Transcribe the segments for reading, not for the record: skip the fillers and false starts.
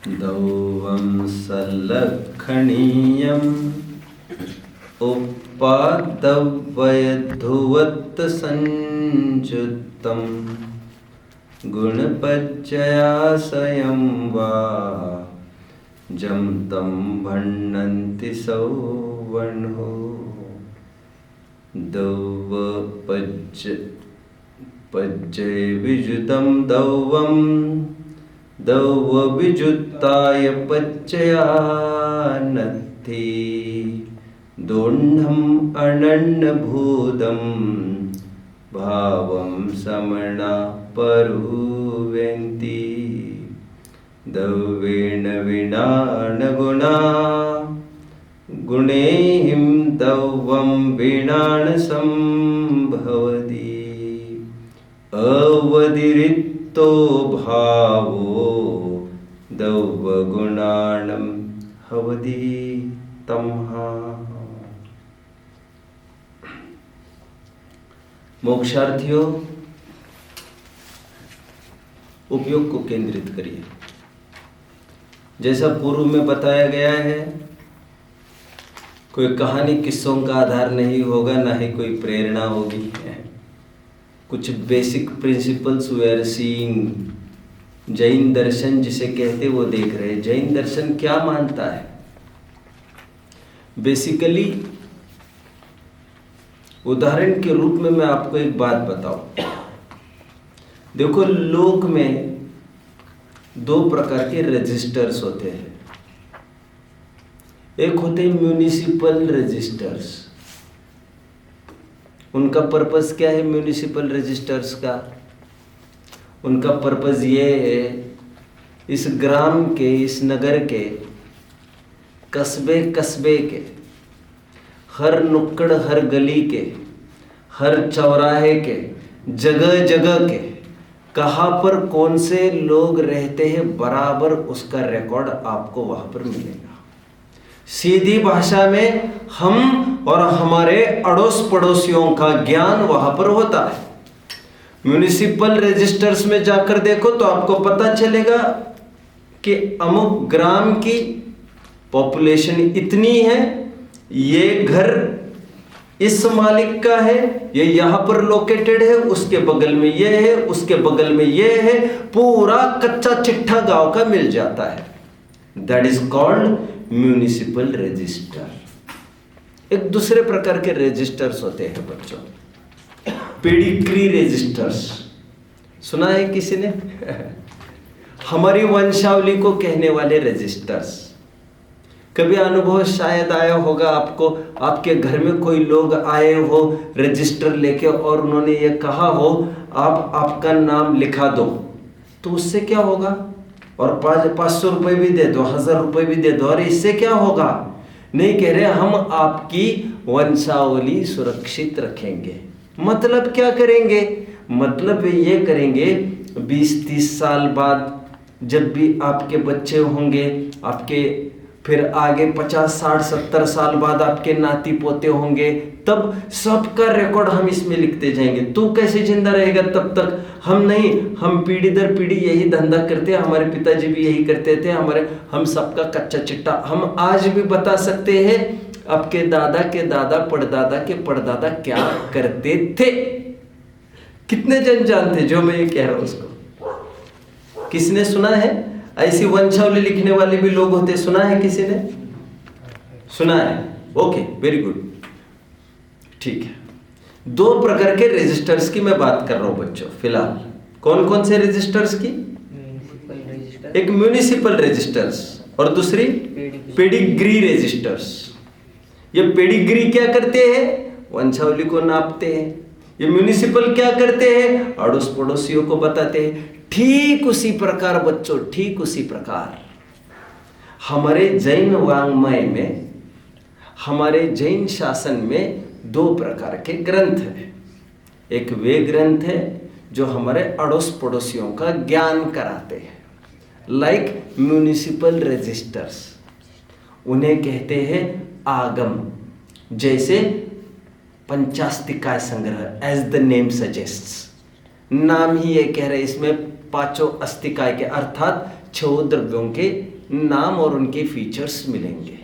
दौवं सल्लक्षणीयम् उपादव्यधुवत्संयुक्तं गुणपज्जयाशयं वा जं तं भण्णन्ति सौवर्णो पज्जय विजुतं दौवं दौवविजुत्ताय पच्चयानत्थि दोण्ढम् अनन्यभूतं भावं समणा परुवेन्ति दौवेन विनाणगुणा गुणैहिं दौवं विनाण संभवति अवदिरिक्तो भावो दौवगुणाणं हवति तमहा। मोक्षार्थियों, उपयोग को केंद्रित करिए। जैसा पूर्व में बताया गया है, कोई कहानी किस्सों का आधार नहीं होगा, ना ही कोई प्रेरणा होगी। कुछ basic principles we are seeing. Jain दर्शन जिसे कहते वो देख रहे हैं। जैन दर्शन क्या मानता है? बेसिकली उदाहरण के रूप में मैं आपको एक बात बताऊं। देखो, लोक में दो प्रकार के रजिस्टर्स होते हैं। एक होते हैं म्यूनिसिपल रजिस्टर्स। उनका पर्पस क्या है? म्यूनिसिपल रजिस्टर्स का उनका पर्पस ये है, इस ग्राम के, इस नगर के, कस्बे कस्बे के, हर नुक्कड़, हर गली के, हर चौराहे के, जगह जगह के, कहाँ पर कौन से लोग रहते हैं, बराबर उसका रिकॉर्ड आपको वहाँ पर मिलेगा। सीधी भाषा में हम और हमारे अड़ोस पड़ोसियों का ज्ञान वहाँ पर होता है। म्यूनिसिपल रजिस्टर्स में जाकर देखो तो आपको पता चलेगा कि अमुक ग्राम की पॉपुलेशन इतनी है, ये घर इस मालिक का है, ये यहाँ पर लोकेटेड है, उसके बगल में ये है, उसके बगल में ये है, पूरा कच्चा चिट्ठा गांव का मिल जाता है। That is called municipal register. एक दूसरे प्रकार के रजिस्टर्स होते हैं बच्चों, पेडिग्री रजिस्टर्स। सुना है किसी ने? हमारी वंशावली को कहने वाले रजिस्टर्स। कभी अनुभव शायद आया होगा आपको, आपके घर में कोई लोग आए हो रजिस्टर लेके और उन्होंने ये कहा हो आप आपका नाम लिखा दो, तो उससे क्या होगा? और 500 रुपये भी दे दो, 1000 रुपये भी दे दो, और इससे क्या होगा? नहीं कह रहे, हम आपकी वंशावली सुरक्षित रखेंगे। मतलब क्या करेंगे? मतलब ये करेंगे 20-30 साल बाद जब भी आपके बच्चे होंगे, आपके फिर आगे 50-60-70 साल बाद आपके नाती पोते होंगे, तब सबका रिकॉर्ड हम इसमें लिखते जाएंगे। तू कैसे जिंदा रहेगा तब तक? हम नहीं, हम पीढ़ी दर पीढ़ी यही धंधा करते हैं, हमारे पिताजी भी यही करते थे। हम सबका कच्चा चिट्ठा हम आज भी बता सकते हैं, आपके दादा के दादा, पड़दादा के पड़दादा क्या करते थे। कितने जन जानते जो मैं ये कह रहा हूं उसको? किसने सुना है? ऐसी वंशावली लिखने वाले भी लोग होते, सुना है किसी ने? सुना है? ओके, वेरी गुड, ठीक है। दो प्रकार के रजिस्टर्स की मैं बात कर रहा हूं बच्चों फिलहाल। कौन कौन से रजिस्टर्स की? एक म्यूनिसिपल रजिस्टर्स और दूसरी पेडिग्री रजिस्टर्स। ये पेडिग्री क्या करते हैं? वंशावली को नापते हैं। ये म्यूनिसिपल क्या करते हैं? अड़ोस पड़ोसियों को बताते हैं। ठीक उसी प्रकार बच्चों, ठीक उसी प्रकार हमारे जैन वाङ्मय में, हमारे जैन शासन में दो प्रकार के ग्रंथ हैं। एक वे ग्रंथ है जो हमारे अड़ोस पड़ोसियों का ज्ञान कराते हैं, लाइक म्यूनिसिपल रजिस्टर्स। उन्हें कहते हैं आगम। जैसे पंचास्तिकाय संग्रह, एज द नेम सजेस्ट्स, नाम ही ये कह रहे इसमें पांचों अस्तिकाय के अर्थात 6 द्रव्यों के नाम और उनके फीचर्स मिलेंगे।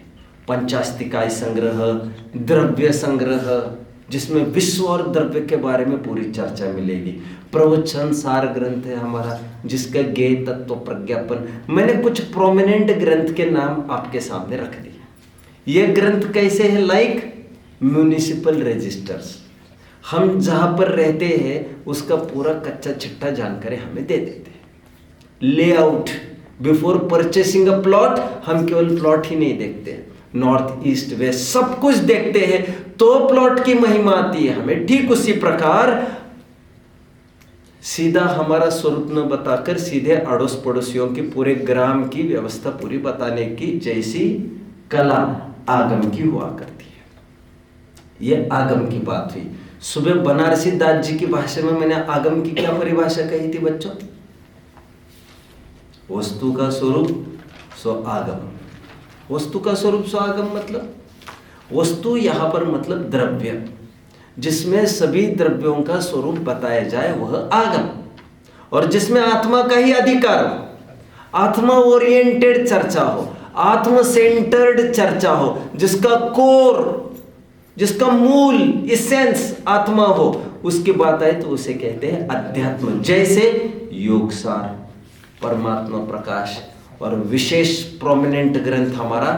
पंचास्तिकाय संग्रह, द्रव्य संग्रह, जिसमें विश्व और द्रव्य के बारे में पूरी चर्चा मिलेगी। प्रवचन सार ग्रंथ है हमारा, जिसका ज्ञेय तत्व प्रज्ञापन। मैंने कुछ प्रोमिनेंट ग्रंथ के नाम आपके सामने रख दिए। ये ग्रंथ कैसे है? Like municipal registers. हम जहाँ पर रहते हैं उसका पूरा कच्चा चिट्ठा जानकारी हमें दे देते हैं। Layout, before purchasing a plot हम केवल प्लॉट ही नहीं देखते, नॉर्थ ईस्ट वेस्ट सब कुछ देखते हैं, तो प्लॉट की महिमा आती है हमें। ठीक उसी प्रकार सीधा हमारा स्वरूप न बताकर सीधे अड़ोस पड़ोसियों की पूरे ग्राम की व्यवस्था पूरी बताने की जैसी कला आगम की हुआ करती है। यह आगम की बात हुई। सुबह बनारसी दास जी की भाषा में मैंने आगम की क्या परिभाषा कही थी बच्चों? वस्तु का स्वरूप सो आगम। वस्तु का स्वरूप सो आगम मतलब वस्तु यहां पर मतलब द्रव्य, जिसमें सभी द्रव्यों का स्वरूप बताया जाए वह आगम, और जिसमें आत्मा का ही अधिकार हो, आत्मा ओरिएंटेड चर्चा हो, आत्म सेंटर्ड चर्चा हो, जिसका कोर, जिसका मूल इसेंस आत्मा हो, उसकी बात आए तो उसे कहते हैं अध्यात्म। जैसे योगसार, परमात्मा प्रकाश, और विशेष प्रोमिनेंट ग्रंथ हमारा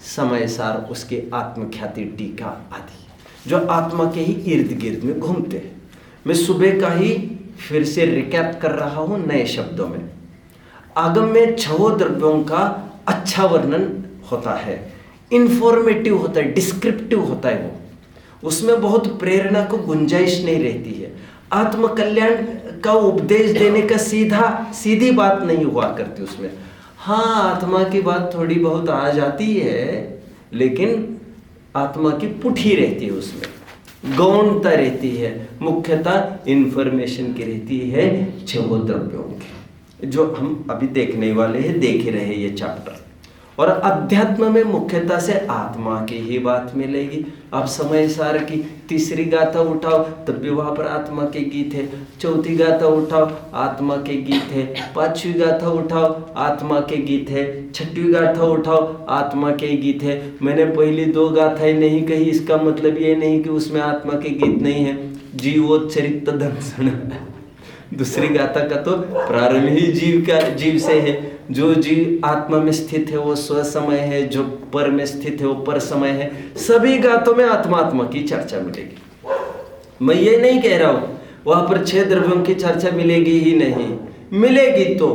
समय सार, उसकी आत्मख्याति टीका आदि, जो आत्मा के ही इर्द गिर्द में घूमते हैं। मैं सुबह का ही फिर से रिकैप कर रहा हूं नए शब्दों में। आगम में 6 द्रव्यों का अच्छा वर्णन होता है, इंफॉर्मेटिव होता है, डिस्क्रिप्टिव होता है। वो उसमें बहुत प्रेरणा को गुंजाइश नहीं रहती है। आत्मकल्याण का उपदेश देने का सीधी बात नहीं हुआ करती उसमें। हाँ, आत्मा की बात थोड़ी बहुत आ जाती है, लेकिन आत्मा की पुठी रहती है, उसमें गौणता रहती है, मुख्यतः इंफॉर्मेशन की रहती है 6 द्रव्यों की, जो हम अभी देखने वाले हैं, देख ही रहे ये चैप्टर। और अध्यात्म में मुख्यतः से आत्मा की ही बात मिलेगी। अब समय सार की तीसरी गाथा उठाओ तब भी वहां पर आत्मा के गीत है, चौथी गाथा उठाओ आत्मा के गीत है, पांचवी गाथा उठाओ आत्मा के गीत है, छठवीं गाथा उठाओ आत्मा के गीत है। मैंने पहली 2 गाथाएं नहीं कही, इसका मतलब ये नहीं कि उसमें आत्मा के गीत नहीं है। जीवोच्चरित दंसन दूसरी गाथा का तो प्रारंभ ही जीव से है। जो जीव आत्मा में स्थित है वो स्व समय है, जो पर में स्थित है वो पर समय है। सभी गाथों में आत्मा की चर्चा मिलेगी। मैं ये नहीं कह रहा हूं वहां पर 6 द्रव्यों की चर्चा मिलेगी ही नहीं, मिलेगी तो,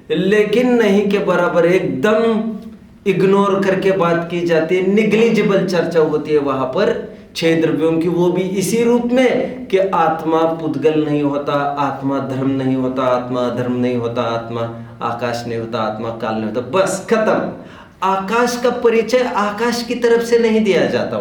लेकिन नहीं के बराबर एकदम इग्नोर करके बात की जाती है, निग्लिजिबल चर्चा होती है वहां पर 6 द्रव्यों की, वो भी इसी रूप में कि आत्मा पुद्गल नहीं होता, आत्मा धर्म नहीं होता, आत्मा अधर्म नहीं होता, आत्मा आकाश नहीं होता, आत्मा काल नहीं होता, बस खत्म। आकाश का परिचय आकाश की तरफ से नहीं दिया जाता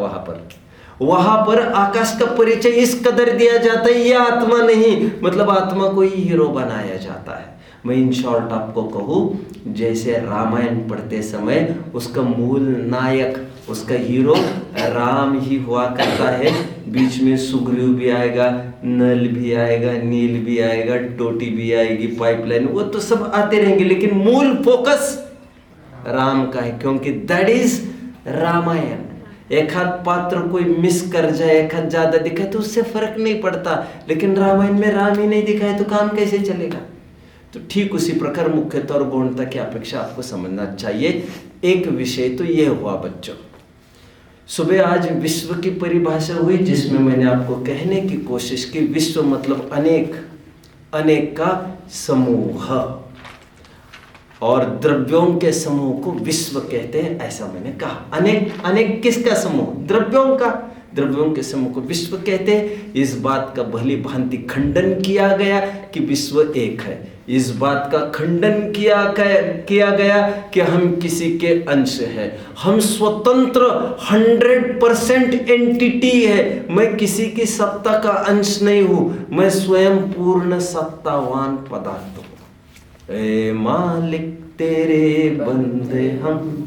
वहां पर आकाश का परिचय इस कदर दिया जाता है, यह आत्मा नहीं, मतलब आत्मा को ही हीरो बनाया जाता है। मैं इन शॉर्ट आपको कहूँ, जैसे रामायण पढ़ते समय उसका मूल नायक, उसका हीरो राम ही हुआ करता है। बीच में सुग्रीव भी आएगा, नल भी आएगा, नील भी आएगा, टोटी भी आएगी, पाइपलाइन, वो तो सब आते रहेंगे, लेकिन मूल फोकस राम का है, क्योंकि दैट इज रामायण। एक आध पात्र कोई मिस कर जाए, एक आध ज्यादा दिखाए तो उससे फर्क नहीं पड़ता, लेकिन रामायण में राम ही नहीं दिखाए तो काम कैसे चलेगा? तो ठीक उसी प्रकार मुख्यतः और गौणता की अपेक्षा आपको समझना चाहिए। एक विषय तो यह हुआ बच्चों। सुबह आज विश्व की परिभाषा हुई, जिसमें मैंने आपको कहने की कोशिश की विश्व मतलब अनेक, अनेक का समूह, और द्रव्यों के समूह को विश्व कहते हैं, ऐसा मैंने कहा। अनेक, अनेक किसका समूह? द्रव्यों का। द्रव्यों के समूह को विश्व कहते हैं। इस बात का भली भांति खंडन किया गया कि विश्व एक है। इस बात का खंडन किया गया कि हम किसी के अंश हैं, हम स्वतंत्र 100% एंटिटी है, मैं किसी की सत्ता का अंश नहीं हूं, मैं स्वयं पूर्ण सत्तावान पदार्थ हूं। ए मालिक तेरे बंदे हम।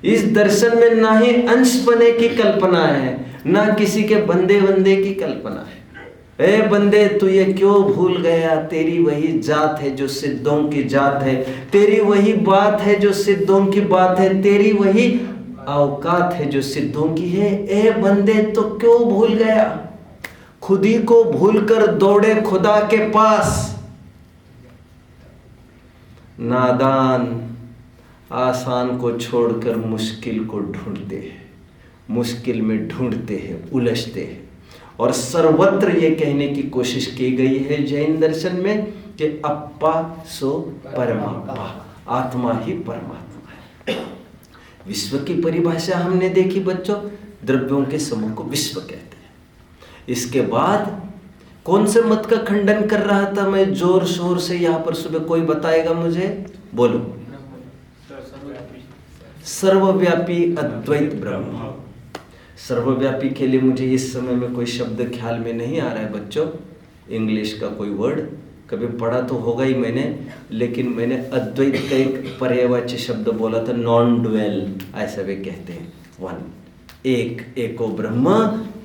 इस दर्शन में ना ही अंश बने की कल्पना है, ना किसी के बंदे की कल्पना है। ए बंदे तू ये क्यों भूल गया, तेरी वही जात है जो सिद्धों की जात है, तेरी वही बात है जो सिद्धों की बात है, तेरी वही औकात है जो सिद्धों की है। ए बंदे तो क्यों भूल गया, खुद ही को भूलकर दौड़े खुदा के पास। नादान आसान को छोड़कर मुश्किल को ढूंढते हैं, मुश्किल में ढूंढते हैं, उलझते हैं। और सर्वत्र ये कहने की कोशिश की गई है जैन दर्शन में कि अप्पा सो परमाप्पा, आत्मा ही परमात्मा है। विश्व की परिभाषा हमने देखी बच्चों, द्रव्यों के समूह को विश्व कहते हैं। इसके बाद कौन से मत का खंडन कर रहा था मैं जोर शोर से यहां पर सुबह, कोई बताएगा मुझे? बोलो। सर्वव्यापी अद्वैत ब्रह्म। सर्वव्यापी के लिए मुझे इस समय में कोई शब्द ख्याल में नहीं आ रहा है बच्चों, इंग्लिश का कोई वर्ड, कभी पढ़ा तो होगा ही मैंने, लेकिन मैंने अद्वैत का एक पर्यायवाची शब्द बोला था, नॉन ड्वेल, ऐसा वे कहते हैं, वन, एक, एको ब्रह्म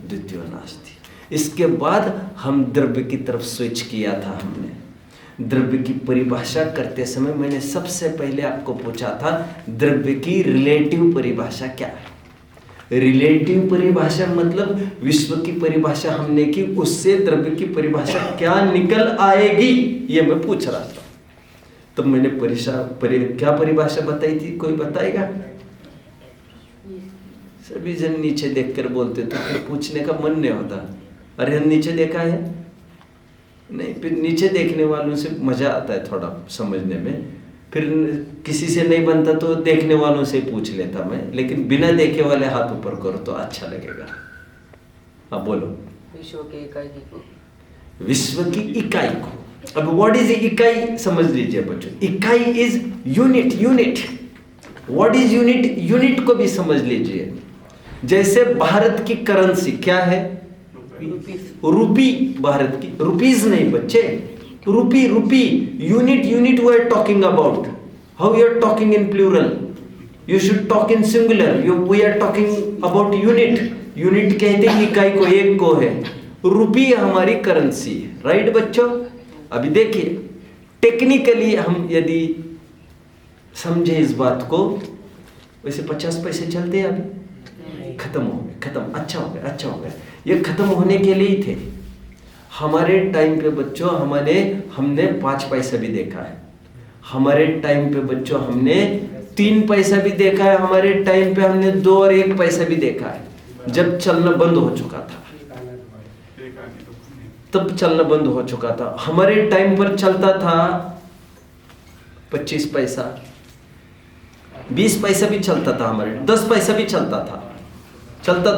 द्वितीयो नास्ति। इसके बाद हम द्रव्य की तरफ स्विच किया था। हमने द्रव्य की परिभाषा करते समय मैंने सबसे पहले आपको पूछा था द्रव्य की रिलेटिव परिभाषा क्या है। रिलेटिव परिभाषा मतलब विश्व की परिभाषा हमने की, उससे द्रव्य की परिभाषा क्या निकल आएगी ये मैं पूछ रहा था। तो मैंने क्या परिभाषा बताई थी, कोई बताएगा? सभी जन नीचे देखकर बोलते तो फिर पूछने का मन नहीं होता। अरे नीचे देखा है? नहीं, फिर नीचे देखने वालों से मजा आता है थोड़ा समझने में, फिर किसी से नहीं बनता तो देखने वालों से पूछ लेता मैं, लेकिन बिना देखे वाले हाथ ऊपर करो तो अच्छा लगेगा। हाँ बोलो। विश्व की इकाई को, विश्व की इकाई को। अब व्हाट इज इकाई समझ लीजिए बच्चों। इकाई is unit, unit. What is unit? Unit को भी समझ लीजिए। जैसे भारत की करेंसी क्या है? रुपी। भारत की रुपीज नहीं बच्चे, rupee, rupee. Unit, unit we are talking about. How you are talking in plural? You should talk in singular. We are talking about unit. Unit कहते हैं इकाई को, एक को है। रुपी हमारी करेंसी है, राइट बच्चों? अभी देखिए टेक्निकली हम यदि समझे इस बात को, वैसे 50 पैसे चलते हैं अभी, खत्म हो गए, खत्म, अच्छा हो गया, अच्छा हो गया। ये खत्म होने के लिए ही थे। हमारे टाइम पे बच्चों हमने 5 पैसा भी देखा है। हमारे टाइम पे बच्चों हमने 3 पैसा भी देखा है। हमारे टाइम पे हमने 2 और 1 पैसा भी देखा है, जब चलना बंद हो चुका था, तब चलना बंद हो चुका था। हमारे टाइम पर चलता था 25 पैसा, 20 पैसा भी चलता था, हमारे 10 पैसा भी चलता था, चलता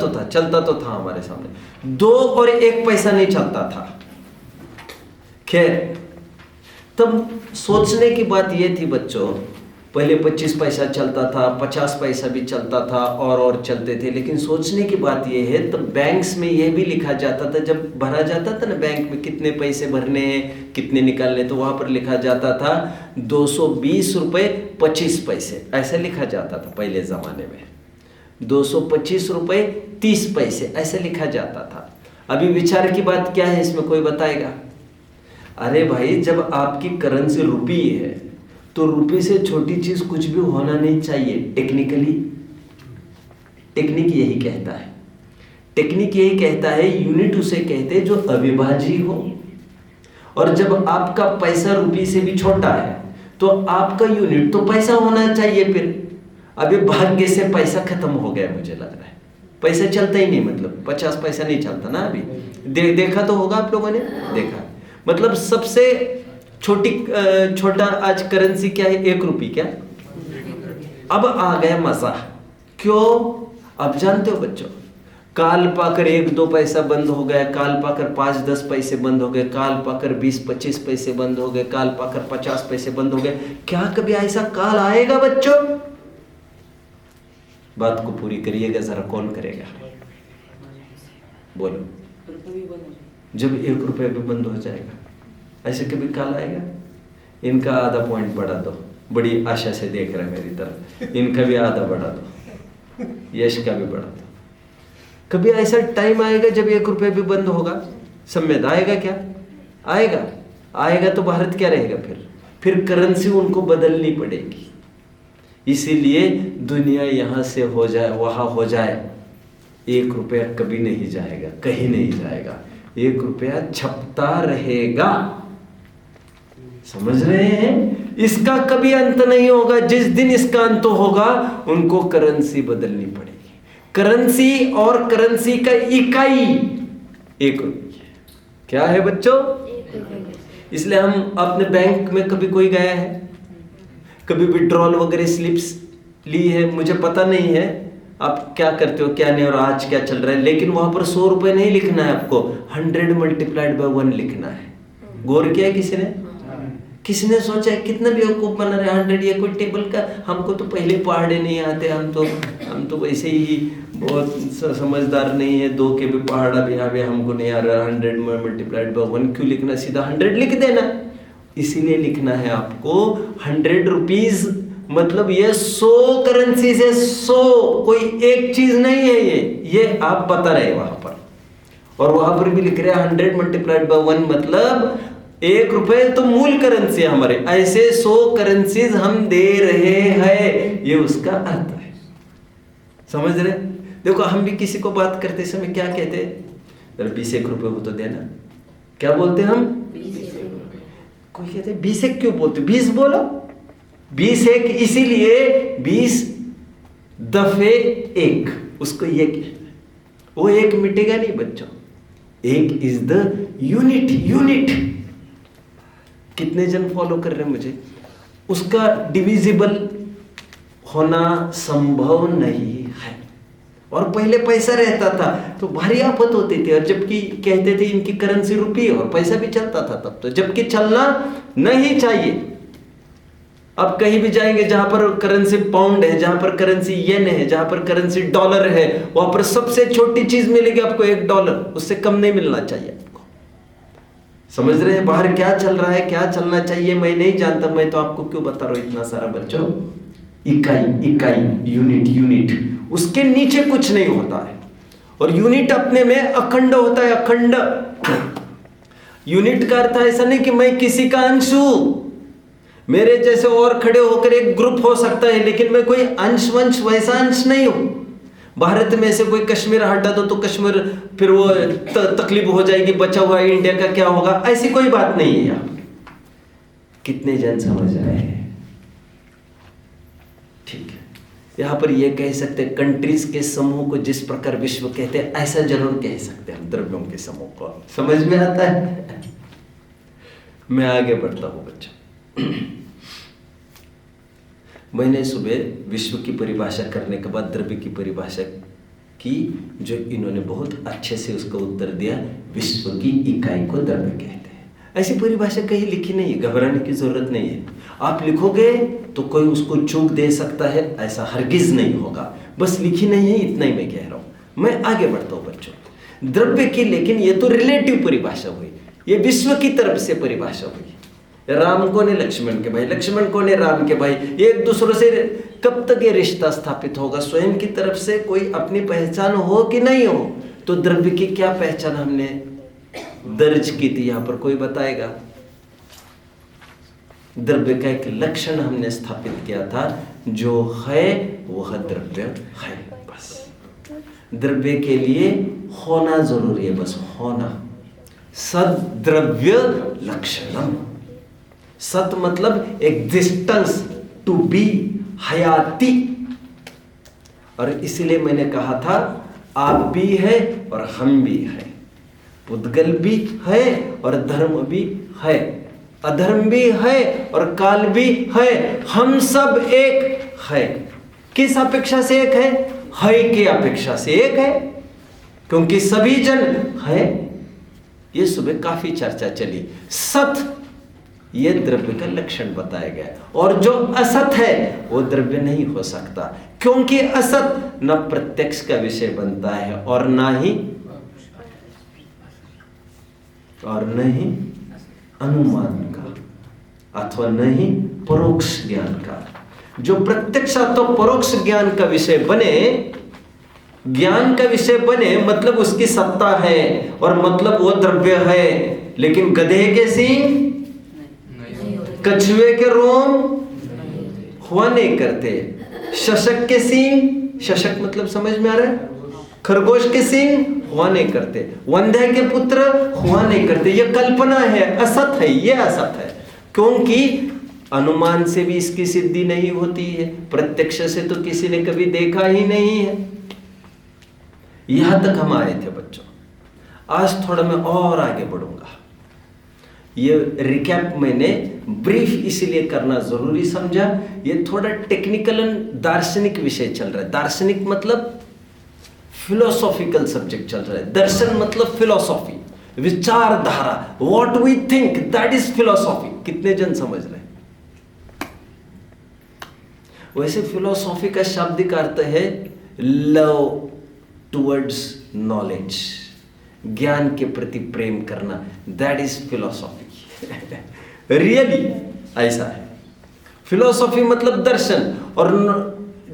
तो था हमारे सामने। 2 और 1 पैसा नहीं चलता था। खैर, तब सोचने की बात यह थी बच्चों, पहले 25 पैसा चलता था, 50 पैसा भी चलता था, और चलते थे। लेकिन सोचने की बात यह है, तब बैंक्स में यह भी लिखा जाता था, जब भरा जाता था ना बैंक में कितने पैसे भरने हैं, कितने निकालने, तो वहां पर लिखा जाता था 220 रुपये 25 पैसे, ऐसा लिखा जाता था पहले जमाने में। 225 रुपये 30 पैसे ऐसे लिखा जाता था। अभी विचार की बात क्या है इसमें, कोई बताएगा? अरे भाई, जब आपकी करेंसी रुपी है तो रुपये से छोटी चीज कुछ भी होना नहीं चाहिए। टेक्निकली टेक्निक यही कहता है, टेक्निक यही कहता है, यूनिट उसे कहते हैं जो अविभाज्य हो। और जब आपका पैसा रुपये से भी छोटा है तो आपका यूनिट तो पैसा होना चाहिए। फिर अभी भाग्य से पैसा खत्म हो गया, मुझे लग रहा है पैसा चलता ही नहीं, मतलब 50 पैसा नहीं चलता ना अभी। देखा तो होगा आप लोगों ने, देखा। मतलब सबसे छोटा आज करेंसी क्या है? 1 रुपये। क्या? अब आ गया मजा। क्यों? अब जानते हो बच्चों, काल पाकर 1-2 पैसा बंद हो गया, काल पाकर 5-10 पैसे बंद हो गए, काल पाकर 20-25 पैसे बंद हो गए, काल पाकर 50 पैसे बंद हो गए। क्या कभी ऐसा काल आएगा बच्चों? बात को पूरी करिएगा जरा, कौन करेगा? बोलो। जब 1 रुपये भी बंद हो जाएगा, ऐसे कभी काल आएगा? इनका आधा पॉइंट बढ़ा दो, बड़ी आशा से देख रहे हैं मेरी तरफ, इनका भी आधा बढ़ा दो, यश का भी बढ़ा दो। कभी ऐसा टाइम आएगा जब 1 रुपये भी बंद होगा? सम्यद आएगा क्या? आएगा तो भारत क्या रहेगा? फिर करेंसी उनको बदलनी पड़ेगी। इसीलिए दुनिया यहाँ से हो जाए वहाँ हो जाए, 1 रुपया कभी नहीं जाएगा, कहीं नहीं जाएगा। 1 रुपया छपता रहेगा। समझ रहे हैं? इसका कभी अंत नहीं होगा। जिस दिन इसका अंत होगा उनको करेंसी बदलनी पड़ेगी। करेंसी और करेंसी का इकाई 1 रुपया क्या है बच्चों? इसलिए हम अपने बैंक में कभी कोई गया है, कभी विड्रॉल वगैरह स्लिप्स ली है, मुझे पता नहीं है आप क्या करते हो क्या नहीं और आज क्या चल रहा है, लेकिन वहां पर 100 रुपए नहीं लिखना है आपको, 100 मल्टीप्लाइड बाय 1 लिखना है। गौर किया किसी ने सोचा है? कितना बेवकूफ बना रहे 100 ये कोई टेबल का, हमको तो पहले पहाड़े नहीं आते, हम तो वैसे ही बहुत समझदार नहीं है, 2 के भी पहाड़ा भी हमको नहीं आ रहा, 100 मल्टीप्लाइड बाय 1 क्यों लिखना, सीधा 100 लिख देना। इसीलिए लिखना है आपको 100 रुपीज, मतलब ये 100 करेंसी से 100, कोई एक चीज नहीं है ये आप बता रहे वहां पर। और वहां पर भी लिख रहे हैं 100 मल्टीप्लाइड बाय 1 मतलब 1 रुपए तो मूल करेंसी है हमारे, ऐसे 100 करेंसीज हम दे रहे हैं, ये उसका अर्थ है। समझ रहे? देखो हम भी किसी को बात करते समय क्या कहते हैं? 20 रुपए हो तो देना। क्या बोलते हम? कोई कहते हैं 20 क्यों बोलते? 20 बोलो, 20 इसीलिए 20 दफे 1, उसको ये कहते हैं। वो 1 मिटेगा नहीं बच्चों, 1 इज द यूनिट। कितने जन फॉलो कर रहे हैं मुझे? उसका डिविजिबल होना संभव नहीं है। और पहले पैसा रहता था तो भारी आफत होती थी, और जबकि कहते थे इनकी करेंसी रुपये और पैसा भी चलता था तब तो, जबकि चलना नहीं चाहिए। अब कहीं भी जाएंगे जहां पर करेंसी पाउंड है, जहां पर करेंसी येन है, जहां पर करेंसी डॉलर है, वहां पर सबसे छोटी चीज मिलेगी आपको $1, उससे कम नहीं मिलना चाहिए आपको। समझ रहे हैं? बाहर क्या चल रहा है, क्या चलना चाहिए मैं नहीं जानता, मैं तो आपको क्यों बता रहा हूं इतना सारा बच्चों। इकाई यूनिट, उसके नीचे कुछ नहीं होता है। और यूनिट अपने में अखंड होता है, अखंड। यूनिट का अर्थ ऐसा नहीं कि मैं किसी का अंश हूं, मेरे जैसे और खड़े होकर एक ग्रुप हो सकता है, लेकिन मैं कोई अंश वैसा अंश नहीं हूं। भारत में से कोई कश्मीर हटा दो तो कश्मीर फिर वो तकलीफ हो जाएगी, बचा हुआ इंडिया का क्या होगा, ऐसी कोई बात नहीं है। यहाँ कितने जन समझ रहे हैं? ठीक है, यहां पर ये कह सकते हैं कंट्रीज के समूह को जिस प्रकार विश्व कहते हैं ऐसा जरूर कह सकते हैं हम द्रव्यों के समूह को। समझ में आता है? मैं आगे बढ़ता हूं बच्चों। मैंने सुबह विश्व की परिभाषा करने के बाद द्रव्य की परिभाषा की, जो इन्होंने बहुत अच्छे से उसका उत्तर दिया। विश्व की इकाई को द्रव्य कहते हैं। ऐसी परिभाषा कहीं लिखी नहीं है, घबराने की जरूरत नहीं है। आप लिखोगे तो कोई उसको चूक दे सकता है, ऐसा हरगिज नहीं होगा, बस लिखी नहीं है, इतना ही मैं कह रहा हूं। मैं आगे बढ़ता हूं बच्चों। द्रव्य की, लेकिन ये तो रिलेटिव परिभाषा हुई, ये विश्व की तरफ से परिभाषा हुई। राम को ने लक्ष्मण के भाई, लक्ष्मण को ने राम के भाई, एक दूसरों से कब तक ये रिश्ता स्थापित होगा? स्वयं की तरफ से कोई अपनी पहचान हो कि नहीं हो? तो द्रव्य की क्या पहचान हमने दर्ज की थी, यहां पर कोई बताएगा? द्रव्य का एक लक्षण हमने स्थापित किया था, जो है वह द्रव्य है। बस द्रव्य के लिए होना जरूरी है, बस होना। सद्द्रव्य लक्षणम, सत मतलब एग्जिस्टेंस, टू बी, हयाती। और इसीलिए मैंने कहा था आप भी है और हम भी है, पुद्गल भी है और धर्म भी है, अधर्म भी है और काल भी है, हम सब एक है। किस अपेक्षा से एक है की अपेक्षा से एक है, क्योंकि सभी जन है। ये सुबह काफी चर्चा चली। सत ये द्रव्य का लक्षण बताया गया, और जो असत है वो द्रव्य नहीं हो सकता, क्योंकि असत न प्रत्यक्ष का विषय बनता है और ना ही अनुमान का, अथवा न ही परोक्ष ज्ञान का। जो प्रत्यक्ष अथवा परोक्ष ज्ञान का विषय बने ज्ञान का विषय बने मतलब उसकी सत्ता है और मतलब वो द्रव्य है। लेकिन गधे के सींग, कछुए के रोम हुआ नहीं करते। शशक के सींग, शशक मतलब समझ में आ रहा है, खरगोश के सींग हुआ नहीं करते। वंध्य के पुत्र हुआ नहीं करते। ये कल्पना है, असत है, ये असत है। क्योंकि अनुमान से भी इसकी सिद्धि नहीं होती है, प्रत्यक्ष से तो किसी ने कभी देखा ही नहीं है। यहां तक हम आए थे बच्चों। आज थोड़ा मैं और आगे बढ़ूंगा। ये रिकैप मैंने ब्रीफ इसीलिए करना जरूरी समझा, ये थोड़ा टेक्निकल एंड दार्शनिक विषय चल रहा है। दार्शनिक मतलब फिलोसॉफिकल सब्जेक्ट चल रहा है। दर्शन मतलब फिलोसॉफी, विचारधारा, what we think that is philosophy. कितने जन समझ रहे हैं? वैसे फिलोसॉफी का शाब्दिक अर्थ है लव टुवर्ड्स नॉलेज, ज्ञान के प्रति प्रेम करना, दैट इज फिलोसॉफी। रियली ऐसा है। फिलोसॉफी मतलब दर्शन, और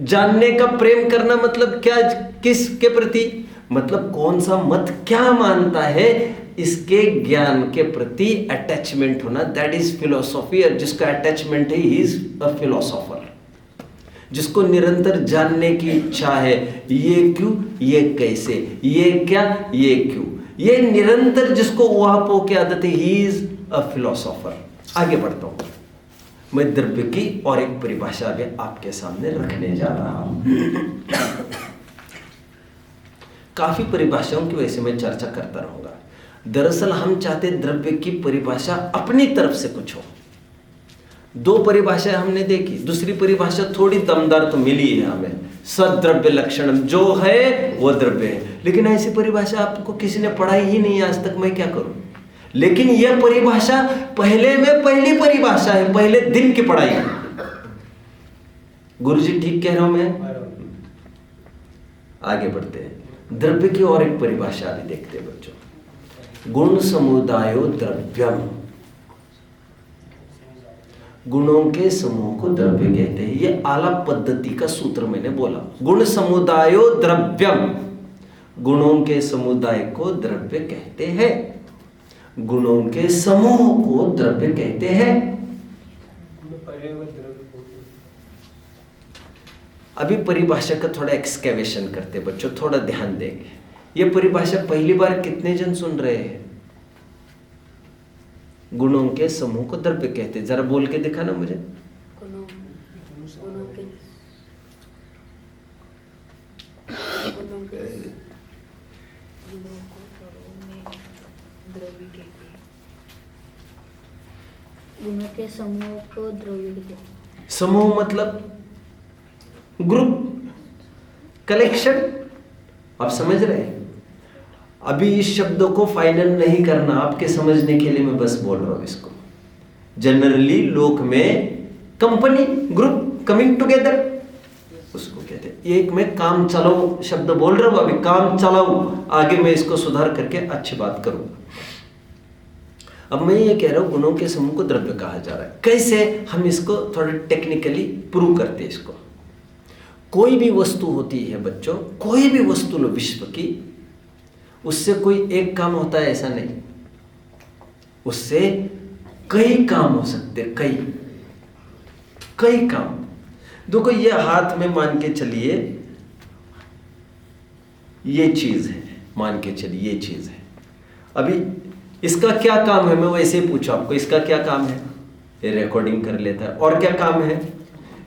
जानने का प्रेम करना मतलब क्या, किसके प्रति, मतलब कौन सा मत क्या मानता है, इसके ज्ञान के प्रति अटैचमेंट होना, दैट इज फिलोसॉफी। और जिसका अटैचमेंट है ही इज अ फिलोसोफर। जिसको निरंतर जानने की इच्छा है, ये क्यों, ये कैसे, ये क्या, ये क्यों, ये निरंतर जिसको वहां की आदत है, ही इज अ फिलोसोफर। आगे बढ़ता हूं मैं। द्रव्य की और एक परिभाषा भी आपके सामने रखने जा रहा हूं। काफी परिभाषाओं की वैसे मैं चर्चा करता रहूंगा। दरअसल हम चाहते द्रव्य की परिभाषा अपनी तरफ से कुछ हो। दो परिभाषाएं हमने देखी, दूसरी परिभाषा थोड़ी दमदार तो मिली है हमें, सद्रव्य लक्षणम, जो है वो द्रव्य है। लेकिन ऐसी परिभाषा आपको किसी ने पढ़ाई ही नहीं आज तक, मैं क्या करूं। लेकिन यह परिभाषा पहले में पहली परिभाषा है, पहले दिन की पढ़ाई। गुरुजी ठीक कह रहा हूं मैं? आगे बढ़ते हैं। द्रव्य की और एक परिभाषा भी देखते हैं बच्चों। गुण समुदायो द्रव्यम, गुणों के समूह को द्रव्य कहते हैं। ये आलाप पद्धति का सूत्र मैंने बोला। गुण समुदायो द्रव्यम, गुणों के समुदाय को द्रव्य कहते हैं, गुणों के समूह को द्रव्य कहते हैं। अभी परिभाषा का थोड़ा एक्सकैवेशन करते बच्चों, थोड़ा ध्यान देंगे। ये परिभाषा पहली बार कितने जन सुन रहे हैं? गुणों के समूह को द्रव्य कहते हैं। जरा बोल के दिखाना मुझे। गुणों के गुणों के समूह को द्रव्य कहते हैं। समूह मतलब ग्रुप, कलेक्शन। आप समझ रहे हैं? अभी इस शब्दों को फाइनल नहीं करना, आपके समझने के लिए मैं बस बोल रहा हूं इसको। जनरली लोक में कंपनी, ग्रुप, कमिंग टुगेदर, उसको कहते हैं। एक मैं काम चलाओ शब्द बोल रहा हूं, अभी काम चलाओ, आगे मैं इसको सुधार करके अच्छी बात करूंगा। अब मैं ये कह रहा हूं गुणों के समूह को द्रव्य कहा जा रहा है। कैसे हम इसको थोड़ा टेक्निकली प्रूव करते हैं इसको। कोई भी वस्तु होती है बच्चों, कोई भी वस्तु लो विश्व की, उससे कोई एक काम होता है ऐसा नहीं, उससे कई काम हो सकते, कई काम। देखो ये हाथ में मान के चलिए ये चीज है, मान के चलिए ये चीज है। अभी इसका क्या काम है, मैं वैसे ही पूछूं आपको, इसका क्या काम है? ये रिकॉर्डिंग कर लेता है। और क्या काम है?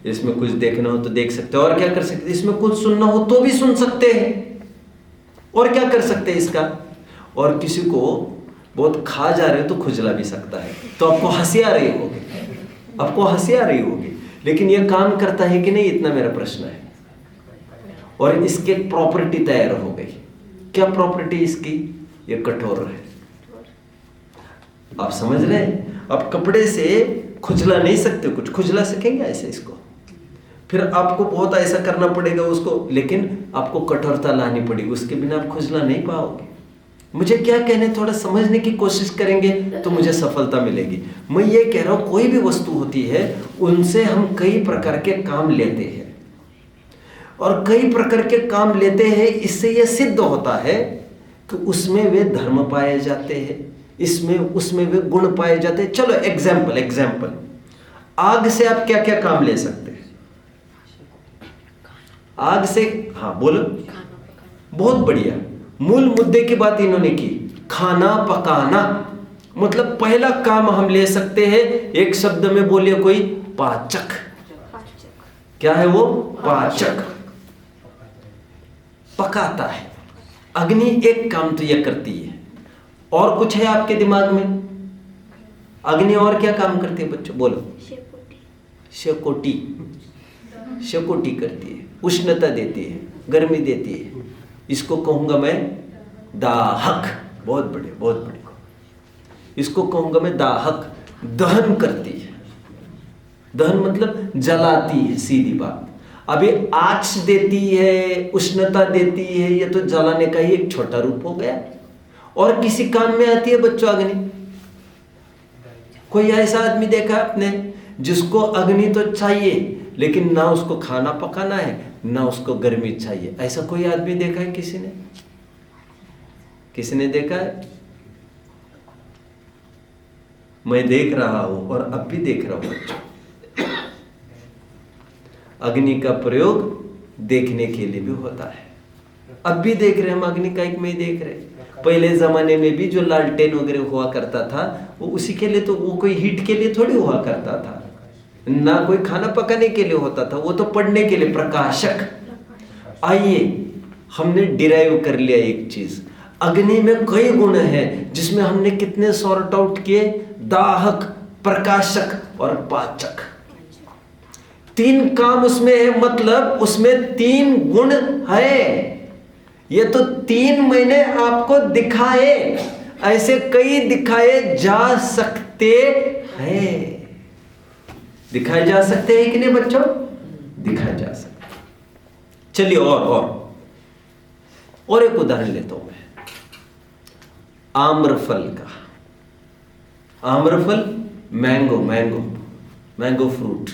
इसमें कुछ देखना हो तो देख सकते हैं। और क्या कर सकते हैं? इसमें कुछ सुनना हो तो भी सुन सकते हैं। और क्या कर सकते हैं इसका? और किसी को बहुत खा जा रहे हो तो खुजला भी सकता है, तो आपको हंसी आ रही होगी, आपको हंसी आ रही होगी। लेकिन यह काम करता है कि नहीं, इतना मेरा प्रश्न है। और इसकी प्रॉपर्टी तैयार हो गई। क्या प्रॉपर्टी इसकी? ये कठोर है। आप समझ रहे हैं? आप कपड़े से खुजला नहीं सकते, कुछ खुजला सकेंगे ऐसे इसको, फिर आपको बहुत ऐसा करना पड़ेगा उसको, लेकिन आपको कठोरता लानी पड़ेगी, उसके बिना आप खुजला नहीं पाओगे। मुझे क्या कहने, थोड़ा समझने की कोशिश करेंगे तो मुझे सफलता मिलेगी। मैं ये कह रहा हूं कोई भी वस्तु होती है उनसे हम कई प्रकार के काम लेते हैं, और कई प्रकार के काम लेते हैं। इससे यह सिद्ध होता है कि उसमें वे धर्म पाए जाते हैं, इसमें उसमें वे गुण पाए जाते हैं। चलो एग्जाम्पल, आग से आप क्या क्या काम ले सकते हैं? आग से, हाँ बोलो। बहुत बढ़िया, मूल मुद्दे की बात इन्होंने की, खाना पकाना। मतलब पहला काम हम ले सकते हैं, एक शब्द में बोलिए कोई, पाचक। क्या है वो? पाचक, पकाता है। अग्नि एक काम तो यह करती है। और कुछ है आपके दिमाग में? अग्नि और क्या काम करती है बच्चों? बोलो। शेकोटी करती है, उष्णता देती है, गर्मी देती है। इसको कहूंगा मैं दाहक। बहुत बढ़िया। इसको कहूंगा मैं दाहक। दहन करती है, दहन मतलब जलाती है, सीधी बात। अभी आँच देती है, उष्णता देती है, ये तो जलाने का ही एक छोटा रूप हो गया। और किसी काम में आती है बच्चों अग्नि? कोई ऐसा आदमी देखा आपने जिसको अग्नि तो चाहिए लेकिन ना उसको खाना पकाना है ना उसको गर्मी चाहिए? ऐसा कोई आदमी देखा है किसी ने? किसी ने देखा है? मैं देख रहा हूं और अब भी देख रहा हूं बच्चों। अग्नि का प्रयोग देखने के लिए भी होता है। अब भी देख रहे हैं हम अग्नि का एक में देख रहे हैं। पहले जमाने में भी जो लालटेन वगैरह हुआ करता था वो उसी के लिए, तो वो कोई हीट के लिए थोड़ी हुआ करता था, ना कोई खाना पकाने के लिए होता था, वो तो पढ़ने के लिए, प्रकाशक। आइए हमने डिराइव कर लिया एक चीज, अग्नि में कई गुण हैं जिसमें हमने कितने सॉर्ट आउट किए? दाहक, प्रकाशक और पाचक। 3 काम उसमें है, मतलब उसमें 3 गुण है। ये तो 3 महीने आपको दिखाए, ऐसे कई दिखाए जा सकते हैं। दिखाए जा सकते हैं कि नहीं बच्चों? दिखाए जा सकते। चलिए और एक उदाहरण लेता हूं मैं, आम्रफल का। आम्रफल, मैंगो फ्रूट।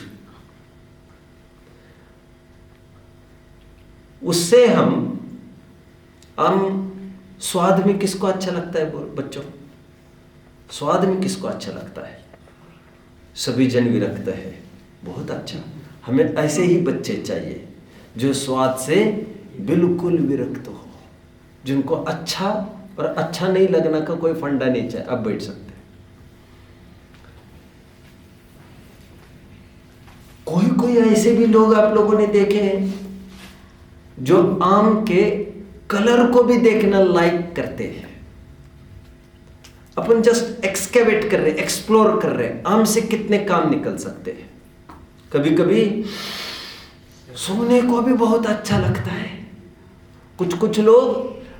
उससे हम स्वाद में किसको अच्छा लगता है बच्चों? स्वाद में किसको अच्छा लगता है? सभी जन विरक्त है, बहुत अच्छा। हमें ऐसे ही बच्चे चाहिए जो स्वाद से बिल्कुल विरक्त हो, जिनको अच्छा और अच्छा नहीं लगना का कोई फंडा नहीं चाहिए। अब बैठ सकते हैं। कोई ऐसे भी लोग आप लोगों ने देखे हैं जो आम के कलर को भी देखना लाइक करते हैं। अपन जस्ट एक्सकेवेट कर रहे, एक्सप्लोर कर रहे हैं, आम से कितने काम निकल सकते हैं। कभी कभी सोने को भी बहुत अच्छा लगता है। कुछ लोग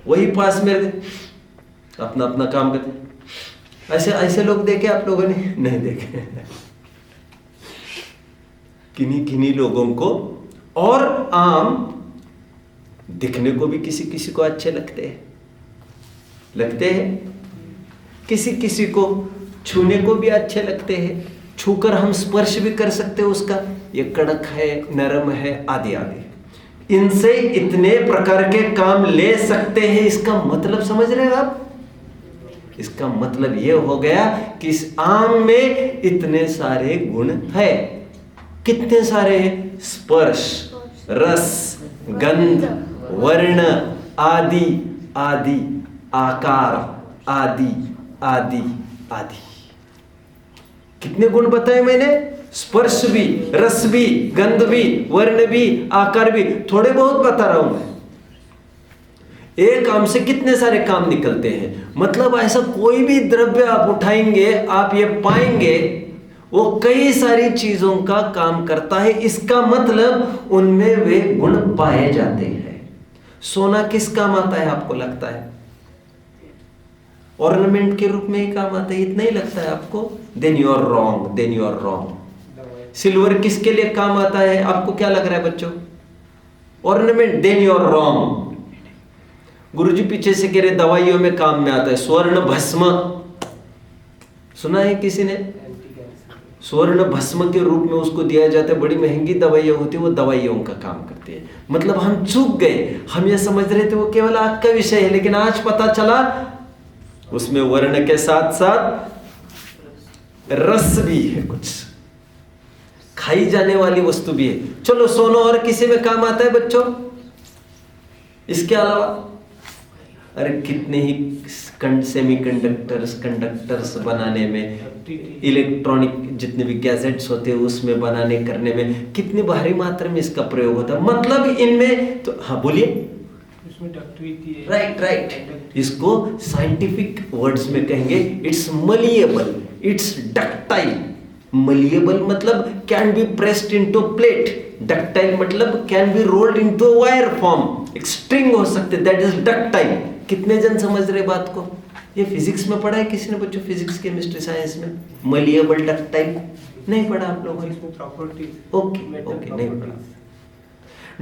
वही पास में अपना अपना काम करते हैं। ऐसे लोग देखे आप लोगों ने? नहीं देखे। किन्हीं लोगों को। और आम दिखने को भी किसी को अच्छे लगते हैं। किसी को छूने को भी अच्छे लगते हैं। छूकर हम स्पर्श भी कर सकते हैं उसका, ये कड़क है, नरम है, आदि। इनसे इतने प्रकार के काम ले सकते हैं। इसका मतलब समझ रहे हैं आप? इसका मतलब ये हो गया कि इस आम में इतने सारे गुण है। कितने सारे हैं? स्पर्श, रस, गंध, वर्ण, आदि, आकार, आदि। कितने गुण बताए मैंने? स्पर्श भी, रस भी, गंध भी, वर्ण भी, आकार भी। थोड़े बहुत बता रहा हूं मैं। एक आम से कितने सारे काम निकलते हैं। मतलब ऐसा कोई भी द्रव्य आप उठाएंगे, आप ये पाएंगे वो कई सारी चीजों का काम करता है। इसका मतलब उनमें वे गुण पाए जाते हैं। सोना किस काम आता है आपको लगता है? ऑर्नामेंट के रूप में ही काम आता है, इतना ही लगता है आपको? Then you are wrong. Silver किसके लिए काम आता है आपको क्या लग रहा है बच्चों? Ornament. Then you are wrong. गुरुजी पीछे से कह रहे दवाइयों में काम में आता है। स्वर्ण भस्म सुना है किसी ने? स्वर्ण भस्म के रूप में उसको दिया जाता है, बड़ी महंगी दवाइयाँ होती है, वो दवाइयों का काम करती है। मतलब हम चूक गए, हम ये समझ रहे थे वो केवल आग का विषय है, लेकिन आज पता चला उसमें वर्ण के साथ साथ रस भी है, कुछ खाई जाने वाली वस्तु भी है। चलो सोना और किसी में काम आता है बच्चों इसके अलावा? अरे कितने ही कंडक्टर्स बनाने में, इलेक्ट्रॉनिक जितने भी गैजेट्स होते हैं उसमें बनाने करने में कितनी भारी मात्रा में इसका प्रयोग होता है। मतलब इनमें तो हाँ बोलिए, राइट। इसको साइंटिफिक वर्ड्स में कहेंगे it's malleable, it's ductile. Malleable मतलब can be pressed into plate, ductile मतलब can be rolled into wire form, एक स्ट्रिंग हो सकते, दैट इज डक्टाइल। कितने जन समझ रहे बात को? ये फिजिक्स में पढ़ा है किसी ने बच्चों? फिजिक्स, केमिस्ट्री, साइंस में मलिएबल, डक्टाइल नहीं पढ़ा आप लोगों ने? ओके, नहीं पढ़ा।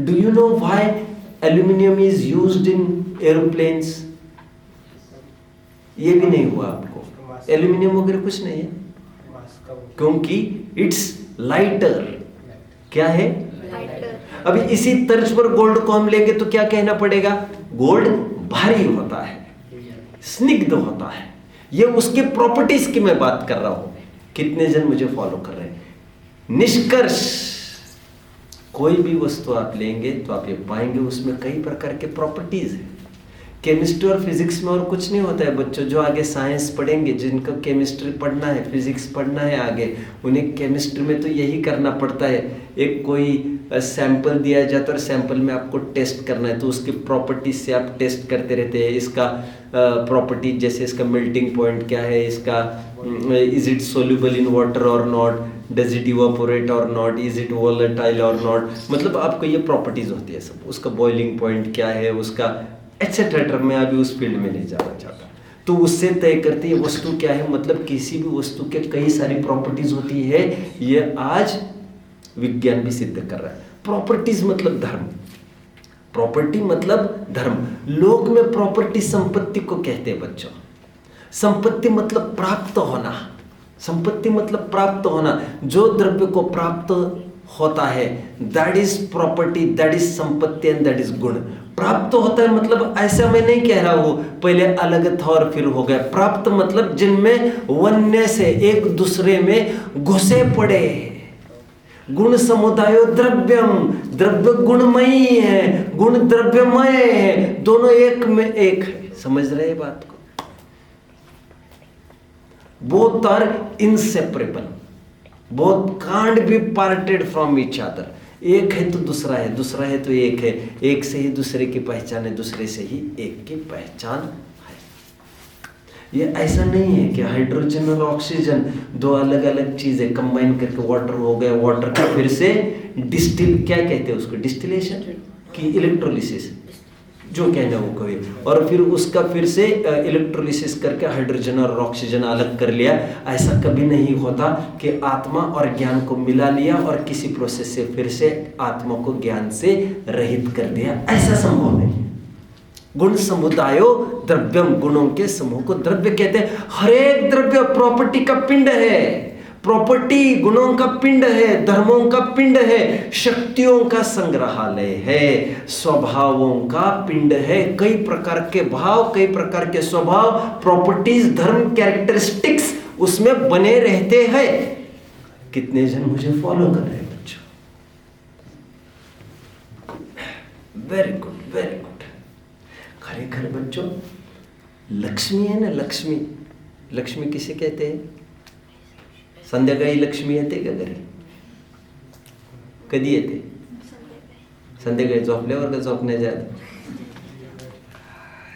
Do you know why aluminium is used in aeroplanes? ये भी नहीं हुआ आपको? एल्यूमिनियम वगैरह कुछ नहीं है, क्योंकि इट्स लाइटर। क्या है? लाइटर। अभी इसी तर्ज पर गोल्ड को हम लेंगे तो क्या कहना पड़ेगा? गोल्ड भारी होता है, स्निग्ध होता है। ये उसके प्रॉपर्टीज की मैं बात कर रहा हूं। कितने जन मुझे फॉलो कर रहे हैं? निष्कर्ष, कोई भी वस्तु आप लेंगे तो आप ये पाएंगे उसमें कई प्रकार के प्रॉपर्टीज हैं। केमिस्ट्री और फिजिक्स में और कुछ नहीं होता है बच्चों। जो आगे साइंस पढ़ेंगे, जिनको केमिस्ट्री पढ़ना है, फिजिक्स पढ़ना है आगे, उन्हें केमिस्ट्री में तो यही करना पड़ता है। एक कोई सैंपल दिया जाता है और सैंपल में आपको टेस्ट करना है, तो उसकी प्रॉपर्टीज से आप टेस्ट करते रहते हैं। इसका प्रॉपर्टी जैसे इसका मेल्टिंग पॉइंट क्या है, इसका is it soluble in water और नॉट, डज इट इवापोरेट और नॉट, इज इट वोलेटाइल और नॉट, मतलब आपको ये प्रॉपर्टीज होती है सब। उसका बॉइलिंग पॉइंट क्या है, उसका एक्सेट्रेटर, मैं अभी उस फील्ड में नहीं जाना चाहता। तो उससे तय करती है वस्तु क्या है। मतलब किसी भी वस्तु के कई सारी प्रॉपर्टीज होती है, ये आज विज्ञान भी सिद्ध कर रहा है। प्रॉपर्टीज मतलब धर्म, प्रॉपर्टी मतलब धर्म। लोक में प्रॉपर्टी संपत्ति को कहते हैं बच्चों। संपत्ति मतलब प्राप्त होना, संपत्ति मतलब प्राप्त होना। जो द्रव्य को प्राप्त होता है that is property, that is संपत्ति एंड दैट इज गुण। प्राप्त होता है मतलब ऐसा मैं नहीं कह रहा हूं पहले अलग था और फिर हो गया। प्राप्त मतलब जिनमें वन्य से एक दूसरे में घुसे पड़े। गुण समुदायो द्रव्यम, द्रव्य गुणमयी है, गुण द्रव्यमय है, दोनों एक में एक है। समझ रहे हैं बात को? Both are inseparable, both can't be parted from each other. एक है तो दूसरा है, दूसरा है तो एक है, एक से ही दूसरे की पहचान है, दूसरे से ही एक की पहचान है। ये ऐसा नहीं है कि हाइड्रोजन और ऑक्सीजन दो अलग अलग चीजें कंबाइन करके वाटर हो गया, वाटर का फिर से डिस्टिल, क्या कहते हैं उसको, डिस्टिलेशन की इलेक्ट्रोलिसिस, जो कहना वो कहे, और फिर उसका फिर से इलेक्ट्रोलिसिस करके हाइड्रोजन और ऑक्सीजन अलग कर लिया। ऐसा कभी नहीं होता कि आत्मा और ज्ञान को मिला लिया और किसी प्रोसेस से फिर से आत्मा को ज्ञान से रहित कर दिया, ऐसा संभव नहीं। गुण समुदायो द्रव्यम, गुणों के समूह को द्रव्य कहते हैं। हर एक द्रव्य प्रॉपर्टी का पिंड है, प्रॉपर्टी गुणों का पिंड है, धर्मों का पिंड है, शक्तियों का संग्रहालय है, स्वभावों का पिंड है। कई प्रकार के भाव, कई प्रकार के स्वभाव, प्रॉपर्टीज, धर्म, कैरेक्टरिस्टिक्स उसमें बने रहते हैं। कितने जन मुझे फॉलो कर रहे हैं बच्चों? Very good, very good. खरेखर बच्चों लक्ष्मी है ना, लक्ष्मी, लक्ष्मी किसे कहते हैं? संध्याकाळी लक्ष्मी येते का घरी? कधी येते? संध्याकाळी झोपल्यावर का झोपण्याच्या आधी?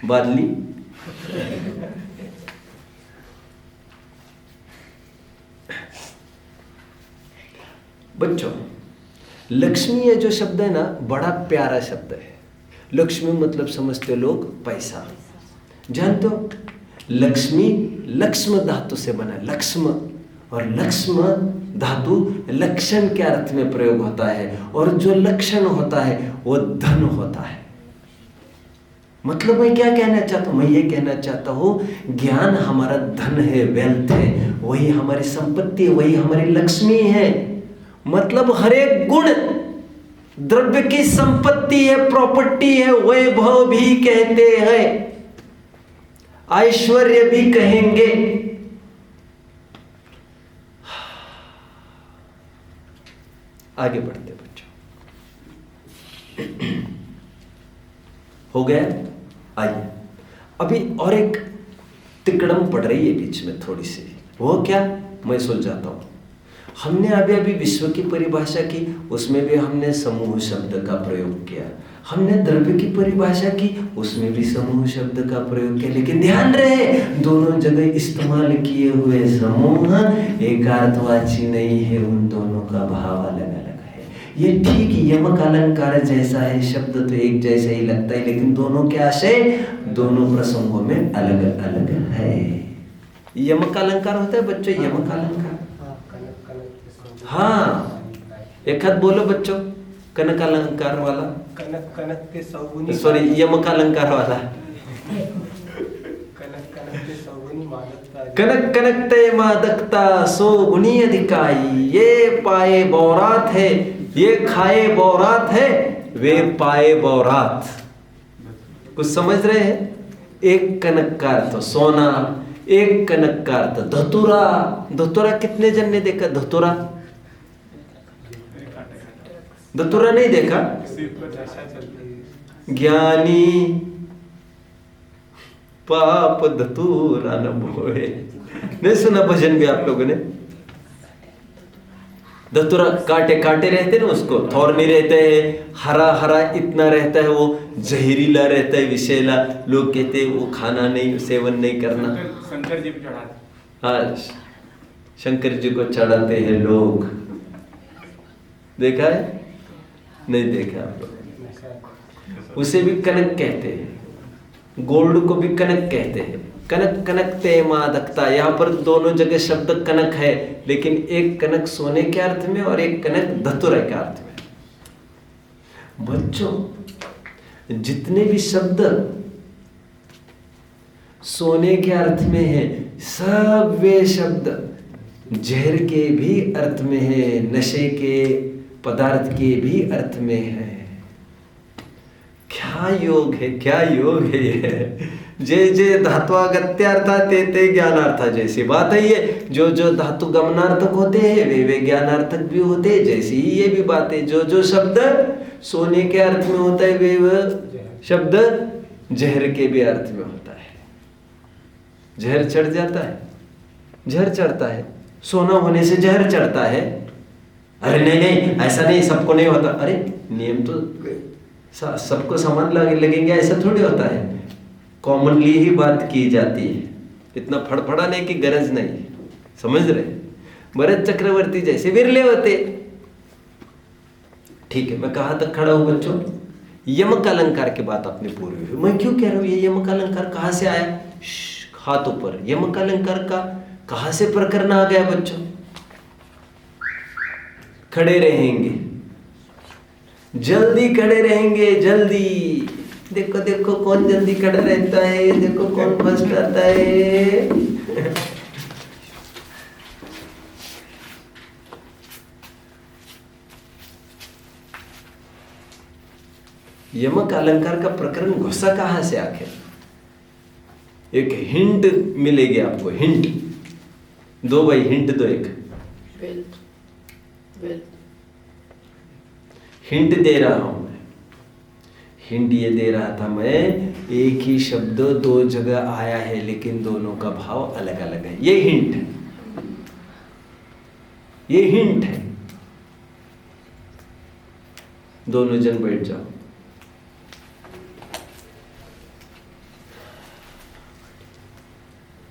बादली बच्चों लक्ष्मी ये जो शब्द है ना बड़ा प्यारा शब्द है। लक्ष्मी मतलब समझते लोग पैसा, जानते हो? लक्ष्मी लक्ष्म धातु से बना, लक्ष्म, और लक्ष्म धातु लक्षण के अर्थ में प्रयोग होता है, और जो लक्षण होता है वो धन होता है। मतलब मैं क्या कहना चाहता हूं? मैं ये कहना चाहता हूं ज्ञान हमारा धन है, वेल्थ है, वही हमारी संपत्ति है, वही हमारी लक्ष्मी है। मतलब हर एक गुण द्रव्य की संपत्ति है, प्रॉपर्टी है, वैभव भी कहते हैं, ऐश्वर्य भी कहेंगे। आगे बढ़ते बच्चों, हो गया? आइए अभी और एक तिकड़म पड़ रही है बीच में थोड़ी सी। वो क्या? मैं सुलझाता हूं। हमने अभी विश्व की परिभाषा की, उसमें भी हमने समूह शब्द का प्रयोग किया। हमने द्रव्य की परिभाषा की, उसमें भी समूह शब्द का प्रयोग किया। लेकिन ध्यान रहे, दोनों जगह इस्तेमाल किए हुए समूह एकार्थवाची नहीं है, उन दोनों का भाव अलग अलग है। ये ठीक यमक अलंकार जैसा है, शब्द तो एक जैसा ही लगता है, लेकिन दोनों के आशय दोनों प्रसंगों में अलग अलग है। यमक अलंकार होता है बच्चों, यमक अलंकार। हाँ, एक हाथ बोलो बच्चों, कनक अलंकार वाला, कनक कनक के सौगुनी, सॉरी यमक अलंकार वाला। कनक कनक के सौगुनी मादकता, कनक कनक ते मादकता सो गुणी अधिकाई। ये पाए बौरात है, ये खाए बौरात है, वे पाए बौरात। कुछ समझ रहे हैं? एक कनक का अर्थ सोना, एक कनक का अर्थ धतुरा। धतुरा कितने जन ने देखा? धतुरा धतुरा नहीं देखा? ज्ञानी पाप धतुरा न बोए। नहीं सुना भजन भी आप लोगों ने? धतुरा काटे काटे रहते ना, उसको थोरनी रहते हैं, हरा हरा इतना रहता है, वो जहरीला रहता है, विषैला। लोग कहते हैं वो खाना नहीं, सेवन नहीं करना। शंकर जी को चढ़ाते। हाँ, शंकर जी को चढ़ाते हैं लोग। देखा है? नहीं देखा आप लोग? उसे भी कनक कहते हैं, गोल्ड को भी कनक कहते हैं। कनक कनक ते मादकता, यहाँ पर दोनों जगह शब्द कनक है, लेकिन एक कनक सोने के अर्थ में और एक कनक धतुरा के अर्थ में। बच्चों, जितने भी शब्द सोने के अर्थ में है, सब वे शब्द जहर के भी अर्थ में है, नशे के पदार्थ के भी अर्थ में है। क्या योग है, क्या योग है ये। जय जय धात्वागत्यार्था ते ते ज्ञानार्था, जैसी बात है ये। जो जो धातु गमनार्थक होते हैं वे ज्ञानार्थक भी होते हैं, जैसी ही ये भी बात है। जो जो शब्द सोने के अर्थ में होता है वे शब्द जहर के भी अर्थ में होता है। जहर चढ़ जाता है, जहर चढ़ता है, सोना होने से जहर चढ़ता है। अरे नहीं नहीं, ऐसा नहीं, सबको नहीं होता। अरे नियम तो सबको समान लगेंगे, ऐसा थोड़ी होता है। कॉमनली ही बात की जाती है, इतना फड़फड़ाने की गरज नहीं है। समझ रहे? भरत चक्रवर्ती जैसे विरले होते। ठीक है, मैं कहाँ तक खड़ा हूं बच्चों? यमक अलंकार की बात आपने पूरी हुई। मैं क्यों कह रहा हूं ये यमक अलंकार कहाँ से आया? हाथ ऊपर। यमक अलंकार का कहाँ से प्रकरण आ गया बच्चों? खड़े रहेंगे, जल्दी खड़े रहेंगे, जल्दी। देखो देखो कौन जल्दी खड़ा रहता है, देखो कौन फर्स्ट आता है। यमक अलंकार का प्रकरण घुसा कहां से आखिर? एक हिंट मिलेगी आपको, हिंट दो भाई, हिंट दो एक। हिंट दे रहा हूं मैं, हिंट ये दे रहा था मैं, एक ही शब्द दो जगह आया है लेकिन दोनों का भाव अलग अलग है। ये हिंट है, ये हिंट है। दोनों जन बैठ जाओ।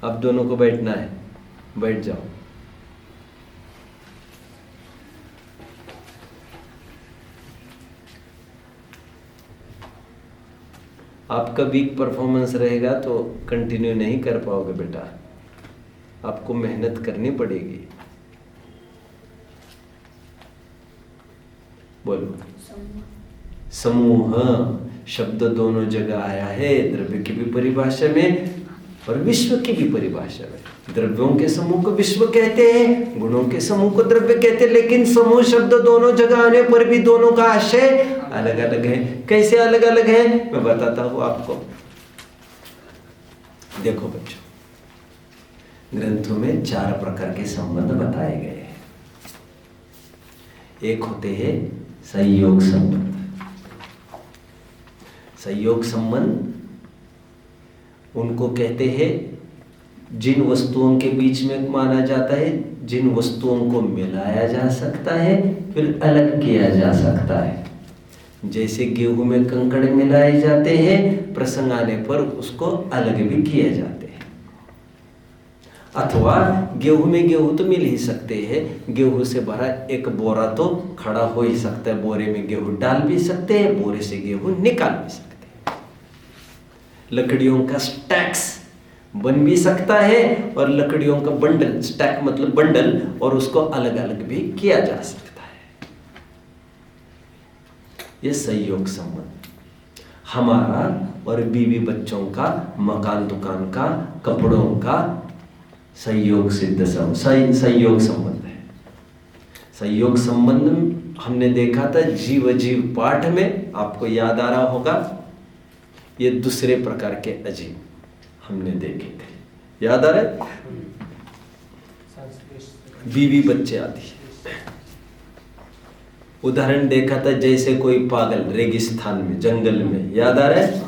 अब दोनों को बैठना है, बैठ जाओ। आपका वीक परफॉर्मेंस रहेगा तो कंटिन्यू नहीं कर पाओगे बेटा, आपको मेहनत करनी पड़ेगी। बोलो। समूह शब्द दोनों जगह आया है, द्रव्य की भी परिभाषा में और विश्व की भी परिभाषा में। द्रव्यों के समूह को विश्व कहते हैं, गुणों के समूह को द्रव्य कहते हैं, लेकिन समूह शब्द दोनों जगह आने पर भी दोनों का आशय अलग अलग है। कैसे अलग अलग है मैं बताता हूं आपको। देखो बच्चों, ग्रंथों में 4 प्रकार के संबंध बताए गए हैं। एक होते हैं संयोग संबंध। संयोग संबंध उनको कहते हैं जिन वस्तुओं के बीच में माना जाता है, जिन वस्तुओं को मिलाया जा सकता है फिर अलग किया जा सकता है। जैसे गेहूं में कंकड़ मिलाए जाते हैं, प्रसंग आने पर उसको अलग भी किए जाते हैं। अथवा गेहूं में गेहूं तो मिल ही सकते हैं, गेहूं से भरा एक बोरा तो खड़ा हो ही सकता है, बोरे में गेहूं डाल भी सकते हैं, बोरे से गेहूं निकाल भी सकते हैं। लकड़ियों का स्टैक्स बन भी सकता है और लकड़ियों का बंडल, स्टैक मतलब बंडल, और उसको अलग अलग भी किया जा सकता है। यह संयोग संबंध हमारा और बीवी बच्चों का, मकान दुकान का, कपड़ों का संयोग सिद्ध संयोग संबंध है। संयोग संबंध हमने देखा था जीव अजीव पाठ में, आपको याद आ रहा होगा। ये दूसरे प्रकार के अजीव हमने देखे थे, याद आ रहा है? बीवी बच्चे आदि उदाहरण देखा था, जैसे कोई पागल रेगिस्तान में, जंगल में, याद आ रहा है?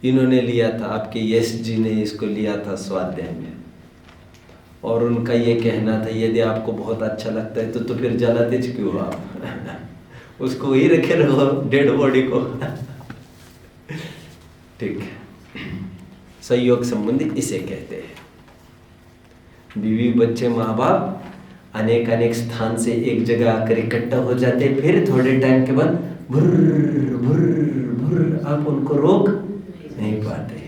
इन्होंने लिया था, आपके यश जी ने इसको लिया था स्वाध्याय में, और उनका ये कहना था यदि आपको बहुत अच्छा लगता है तो फिर जलाते क्यों आप उसको वही रखे रहो, डेड बॉडी को। ठीक है, संयोग संबंधी इसे कहते हैं। बीवी बच्चे माँ बाप अनेक अनेक स्थान से एक जगह आकर इकट्ठा हो जाते, फिर थोड़े टाइम के बाद भुर्र भुर्र भुर्र, आप उनको रोक नहीं पाते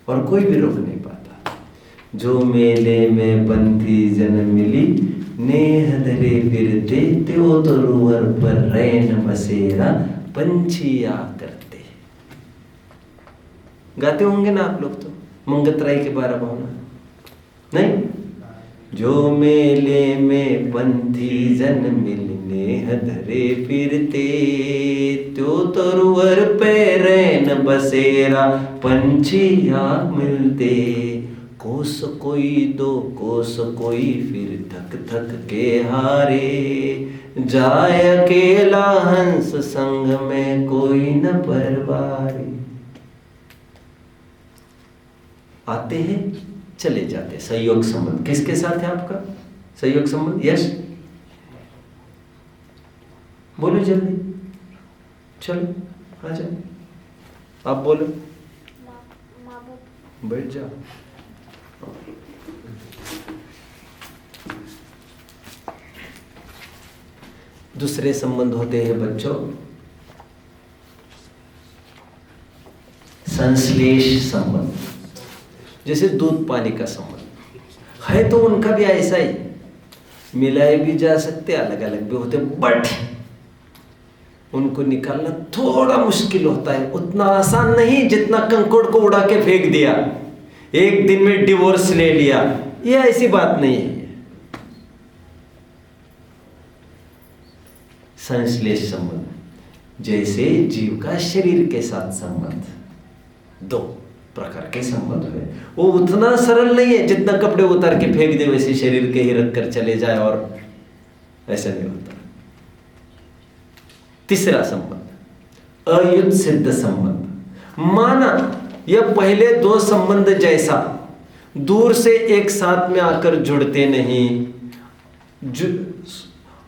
और कोई भी रोक नहीं पाता। जो मेले में पंथी जन मिली, नेह धरे फिरते, त्यो तरुवर पर रैन बसेरा, पंछी आ करते। गाते होंगे ना आप लोग तो मंगतराय के 12 भावना, नहीं? जो मेले में पंथी जन मिलने हधरे फिरते, त्यो तरुवर पे रैन बसेरा, पंछिया मिलते। कोस कोई दो कोस कोई, फिर थक थक के हारे, जाए अकेला हंस संग में कोई न परवारे। आते हैं चले जाते। संयोग संबंध किसके साथ है आपका संयोग संबंध? यश बोलो जल्दी, चलो आ जाओ, आप बोलो, बैठ जाओ। दूसरे संबंध होते हैं बच्चों संश्लेष संबंध, जैसे दूध पानी का संबंध है, तो उनका भी ऐसा ही, मिलाए भी जा सकते, अलग अलग भी होते, बट उनको निकालना थोड़ा मुश्किल होता है। उतना आसान नहीं जितना कंकड़ को उड़ा के फेंक दिया, एक दिन में डिवोर्स ले लिया, ये ऐसी बात नहीं है। संश्लेष संबंध जैसे जीव का शरीर के साथ संबंध, 2 प्रकार के संबंध है। वो उतना सरल नहीं है जितना कपड़े उतार के फेंक दे वैसे शरीर के ही रख कर चले जाए, और ऐसा नहीं होता। तीसरा संबंध अयुत सिद्ध संबंध, माना यह पहले 2 संबंध जैसा दूर से एक साथ में आकर जुड़ते नहीं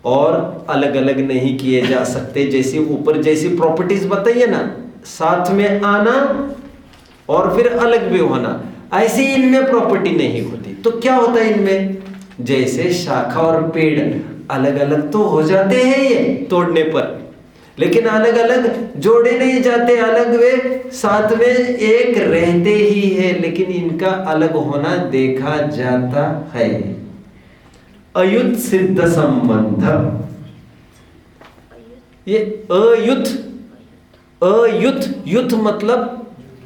और अलग अलग नहीं किए जा सकते। जैसे ऊपर जैसी प्रॉपर्टीज बताइए ना, साथ में आना और फिर अलग भी होना, ऐसे इनमें प्रॉपर्टी नहीं होती। तो क्या होता है इनमें, जैसे शाखा और पेड़ अलग अलग तो हो जाते हैं ये तोड़ने पर, लेकिन अलग अलग जोड़े नहीं जाते, अलग वे साथ में एक रहते ही है, लेकिन इनका अलग होना देखा जाता है। अयुत सिद्ध संबंध, ये अयुत अयुत, युत मतलब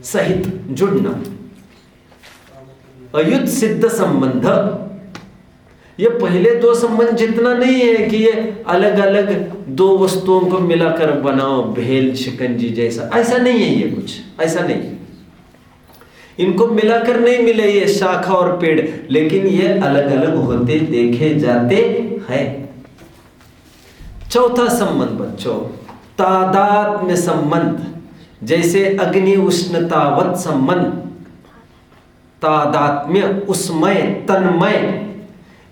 सहित, जुड़ना। अयुत सिद्ध संबंध, ये पहले दो संबंध जितना नहीं है कि ये अलग अलग दो वस्तुओं को मिलाकर बनाओ भेल शिकंजी जैसा, ऐसा नहीं है, ये कुछ ऐसा नहीं है। इनको मिलाकर नहीं मिले ये शाखा और पेड़, लेकिन ये अलग अलग होते देखे जाते हैं। चौथा संबंध बच्चों, तादात्म्य संबंध, जैसे अग्नि उष्णतावत संबंध, तादात्म्य, उसमय, तन्मय,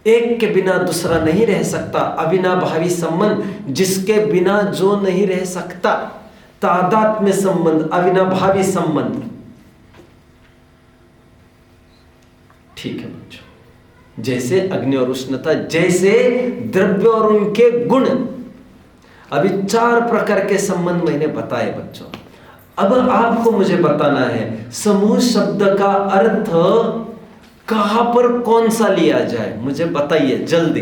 एक के बिना दूसरा नहीं रह सकता, अविनाभावी संबंध, जिसके बिना जो नहीं रह सकता, तादात्म्य संबंध, अविनाभावी संबंध। ठीक है बच्चों, जैसे अग्नि और उष्णता, जैसे द्रव्य और उनके गुण। अभी 4 प्रकार के संबंध मैंने बताए बच्चों। अब आपको मुझे बताना है समूह शब्द का अर्थ कहां पर कौन सा लिया जाए, मुझे बताइए जल्दी।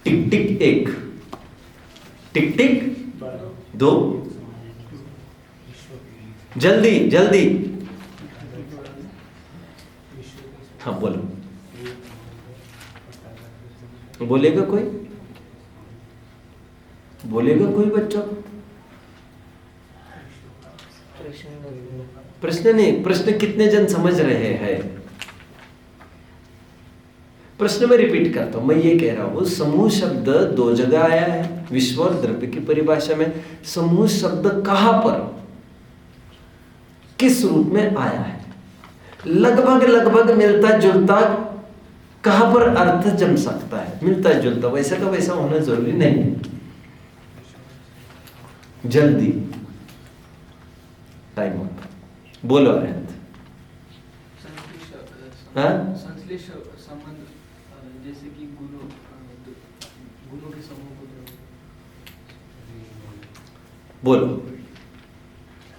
टिक टिक 1, टिक टिक 2, जल्दी जल्दी, हाँ बोलो, बोलेगा कोई, बोलेगा कोई बच्चों? प्रश्न नहीं, प्रश्न कितने जन समझ रहे हैं? प्रश्न में रिपीट करता हूं, मैं ये कह रहा हूं समूह शब्द 2 जगह आया है, विश्व और द्रव्य की परिभाषा में। समूह शब्द कहां पर, किस रूप में आया है? लगभग लगभग मिलता जुलता, कहां पर अर्थ जम सकता है, मिलता जुलता, वैसा का वैसा होना जरूरी नहीं। जल्दी टाइम अप, बोलो अरहत। संश्लेष संबंध, जैसे कि गुणों के समूह को बोलो।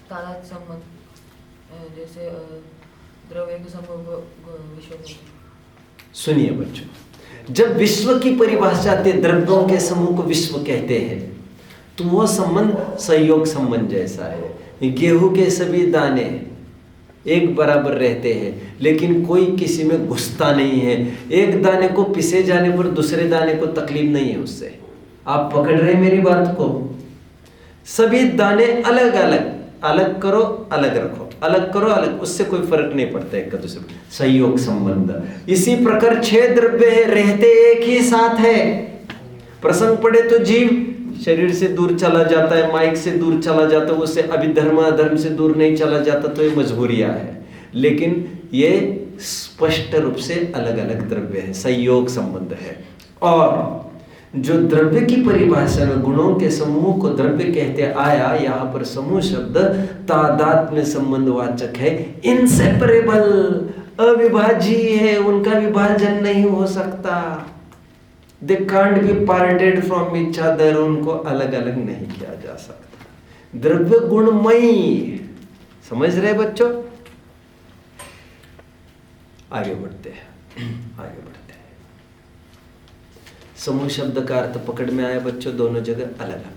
तादात्म्य संबंध, जैसे द्रव्य के समूह को विश्व में। सुनिए बच्चों, जब विश्व की परिभाषा आती है, द्रव्यों के समूह को विश्व कहते हैं, तो वो संबंध संयोग संबंध जैसा है। गेहूं के सभी दाने एक बराबर रहते हैं, लेकिन कोई किसी में घुसता नहीं है। एक दाने को पिसे जाने पर दूसरे दाने को तकलीफ नहीं है उससे। आप पकड़ रहे हैं मेरी बात को? सभी दाने अलग अलग, अलग करो अलग रखो, अलग करो अलग, उससे कोई फर्क नहीं पड़ता एक दूसरे में, संयोग संबंध। इसी प्रकार 6 द्रव्य है, रहते एक ही साथ है। प्रसंग पड़े तो जीव शरीर से दूर चला जाता है, माइक से दूर चला जाता है, उससे अभिधर्म अधर्म से दूर नहीं चला जाता, तो ये मजबूरियां है। लेकिन ये स्पष्ट रूप से अलग अलग द्रव्य है, संयोग संबंध है। और जो द्रव्य की परिभाषा में गुणों के समूह को द्रव्य कहते आया, यहाँ पर समूह शब्द तादात्म्य संबंध वाचक है। इनसेपरेबल, अविभाज्य है, उनका विभाजन नहीं हो सकता। They can't be parted from each other, उनको अलग अलग नहीं किया जा सकता। द्रव्य गुणमयी, समझ रहे बच्चों? आगे बढ़ते हैं, आगे बढ़ते हैं। समूह शब्द का अर्थ पकड़ में आया बच्चों, दोनों जगह अलग अलग।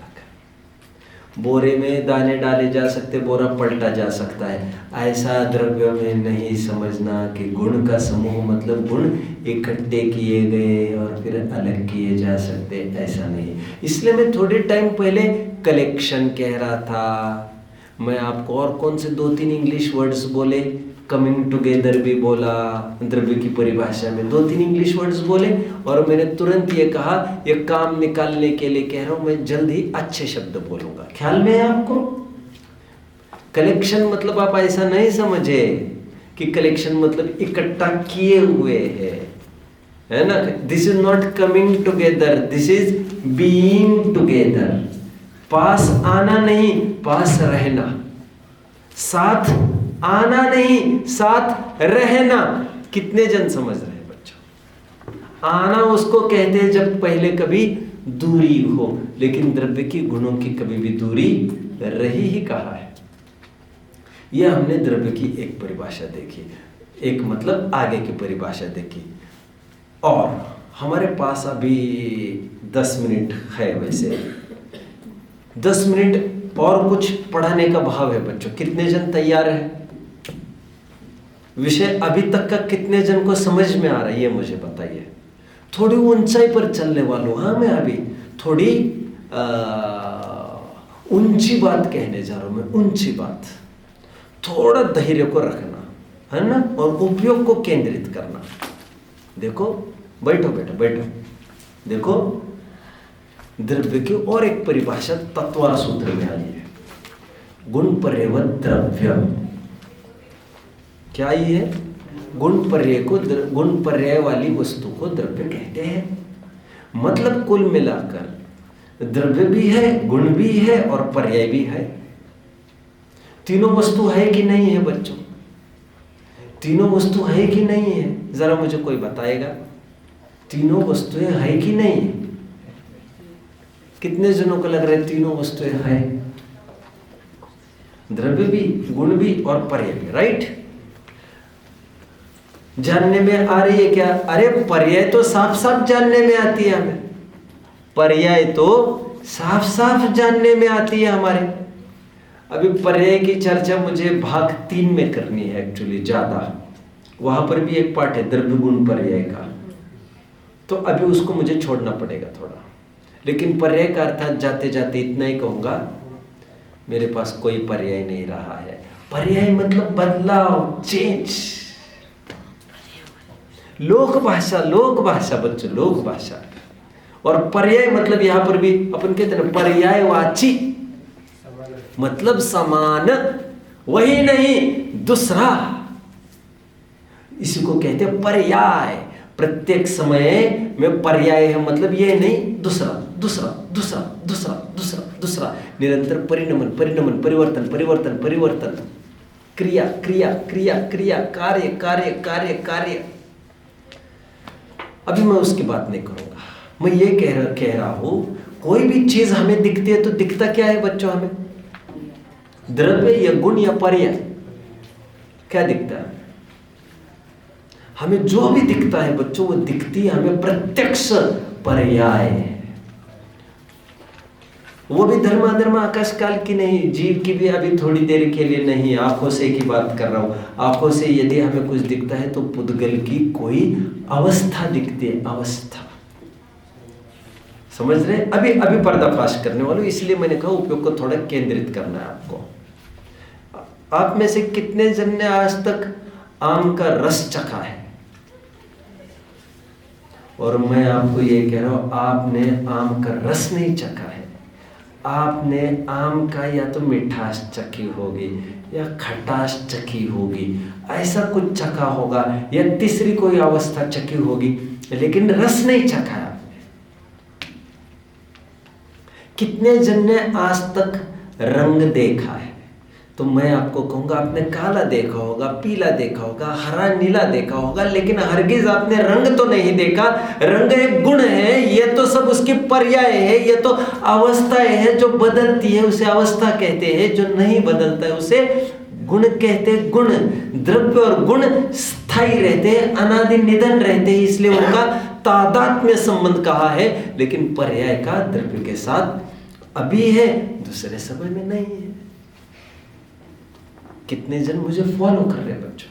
बोरे में दाने डाले जा सकते, बोरा पलटा जा सकता है। ऐसा द्रव्य में नहीं समझना कि गुण का समूह मतलब गुण इकट्ठे किए गए और फिर अलग किए जा सकते, ऐसा नहीं। इसलिए मैं थोड़े टाइम पहले कलेक्शन कह रहा था। मैं आपको और कौन से 2-3 इंग्लिश वर्ड्स बोले, कमिंग टुगेदर भी बोला, द्रव्य की परिभाषा में 2-3 इंग्लिश वर्ड्स बोले, और मैंने तुरंत ये कहा ये काम निकालने के लिए कह रहा हूं, मैं जल्द ही अच्छे शब्द बोलूंगा। ख्याल में है आपको? कलेक्शन मतलब आप ऐसा नहीं समझे कि कलेक्शन मतलब इकट्ठा किए हुए है ना। This is not coming together, this is being together. पास आना नहीं, पास रहना। साथ आना नहीं, साथ रहना। कितने जन समझ रहे हैं बच्चों? आना उसको कहते हैं जब पहले कभी दूरी हो, लेकिन द्रव्य की गुणों की कभी भी दूरी रही ही कहा है। यह हमने द्रव्य की एक परिभाषा देखी, एक मतलब आगे की परिभाषा देखी। और हमारे पास अभी 10 मिनट है। वैसे 10 मिनट और कुछ पढ़ाने का भाव है बच्चों? कितने जन तैयार हैं? विषय अभी तक का कितने जन को समझ में आ रहा है ये मुझे बताइए। थोड़ी ऊंचाई पर चलने वालों, हाँ मैं अभी थोड़ी ऊंची बात कहने जा रहा हूं, मैं ऊंची बात। थोड़ा धैर्य को रखना है ना, और उपयोग को केंद्रित करना। देखो, बैठो बेटा बैठो। देखो, द्रव्य की और एक परिभाषा तत्वार सूत्र में आई है, गुण पर्यवत द्रव्य। क्या ये है? गुण पर्याय वाली वस्तु को द्रव्य कहते हैं। मतलब कुल मिलाकर द्रव्य भी है, गुण भी है और पर्याय भी है। तीनों वस्तु है कि नहीं है बच्चों? तीनों वस्तु है कि नहीं है? जरा मुझे कोई बताएगा, तीनों वस्तुएं है कि नहीं है? कितने जनों को लग रहा है तीनों वस्तुएं है? द्रव्य भी, गुण भी और पर्याय भी, राइट? जानने में आ रही है क्या? अरे पर्याय तो साफ साफ जानने में आती है हमें, पर्याय तो साफ साफ जानने में आती है हमारे। अभी पर्याय की चर्चा मुझे भाग 3 में करनी है एक्चुअली ज्यादा, वहां पर भी एक पार्ट है द्रव्य गुण पर्याय का, तो अभी उसको मुझे छोड़ना पड़ेगा थोड़ा। लेकिन पर्याय का अर्थात जाते जाते इतना ही कहूंगा, मेरे पास कोई पर्याय नहीं रहा है। पर्याय मतलब बदलाव, चेंज। लोक भाषा बच्चों, लोक भाषा। और पर्याय मतलब यहां पर भी अपन कहते हैं पर्यायवाची, मतलब समान, वही नहीं दूसरा, इसी को कहते हैं पर्याय। प्रत्येक समय में पर्याय है, मतलब ये नहीं दूसरा दूसरा दूसरा दूसरा दूसरा दूसरा, निरंतर परिणमन परिणमन, परिवर्तन परिवर्तन परिवर्तन, क्रिया क्रिया क्रिया क्रिया, कार्य कार्य कार्य कार्य। अभी मैं उसकी बात नहीं करूंगा, मैं ये कह रहा हूं कोई भी चीज हमें दिखती है तो दिखता क्या है बच्चों? हमें द्रव्य या गुण या पर्याय क्या दिखता है? हमें जो भी दिखता है बच्चों, वो दिखती है हमें प्रत्यक्ष पर्याय। वो भी धर्माधर्म आकाश काल की नहीं, जीव की भी अभी थोड़ी देर के लिए नहीं, आंखों से की बात कर रहा हूं। आंखों से यदि हमें कुछ दिखता है तो पुद्गल की कोई अवस्था दिखती है, अवस्था। समझ रहे? अभी पर्दाफाश करने वालों, इसलिए मैंने कहा उपयोग को थोड़ा केंद्रित करना है आपको। आप में से कितने जन ने आज तक आम का रस चखा है? और मैं आपको ये कह रहा हूं, आपने आम का रस नहीं चखा है, आपने आम का या तो मिठास चखी होगी या खटास चखी होगी, ऐसा कुछ चखा होगा, या तीसरी कोई अवस्था चखी होगी, लेकिन रस नहीं चखा है आपने। कितने जन ने आज तक रंग देखा है? तो मैं आपको कहूंगा, आपने काला देखा होगा, पीला देखा होगा, हरा नीला देखा होगा, लेकिन हरगिज आपने रंग तो नहीं देखा। रंग एक गुण है, ये तो सब उसकी पर्याय है, ये तो अवस्थाएं है जो बदलती है, उसे अवस्था कहते हैं। जो नहीं बदलता है उसे गुण कहते हैं। गुण, द्रव्य और गुण स्थायी रहते हैं, अनादि निधन रहते हैं, इसलिए उनका तादात्म्य संबंध कहा है। लेकिन पर्याय का द्रव्य के साथ अभी है, दूसरे समय में नहीं है। कितने जन मुझे फॉलो कर रहे हैं बच्चों?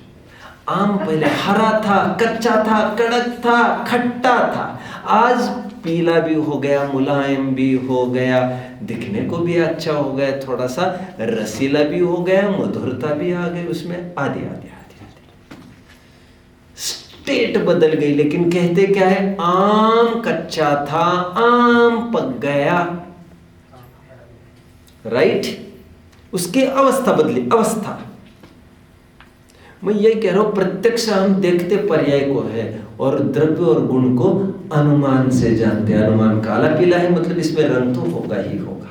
आम पहले हरा था, कच्चा था, कड़क था, खट्टा था, आज पीला भी हो गया, मुलायम भी हो गया, दिखने को भी अच्छा हो गया, थोड़ा सा रसीला भी हो गया, मधुरता भी आ गई उसमें, आदि आदि आदि आदि। स्टेट बदल गई, लेकिन कहते क्या है? आम कच्चा था, आम पक गया, राइट? उसकी अवस्था बदली, अवस्था। मैं ये कह रहा हूं, प्रत्यक्ष हम देखते पर्याय को है, और द्रव्य और गुण को अनुमान से जानते हैं। अनुमान काला पीला है, मतलब इसमें रंग तो होगा ही होगा।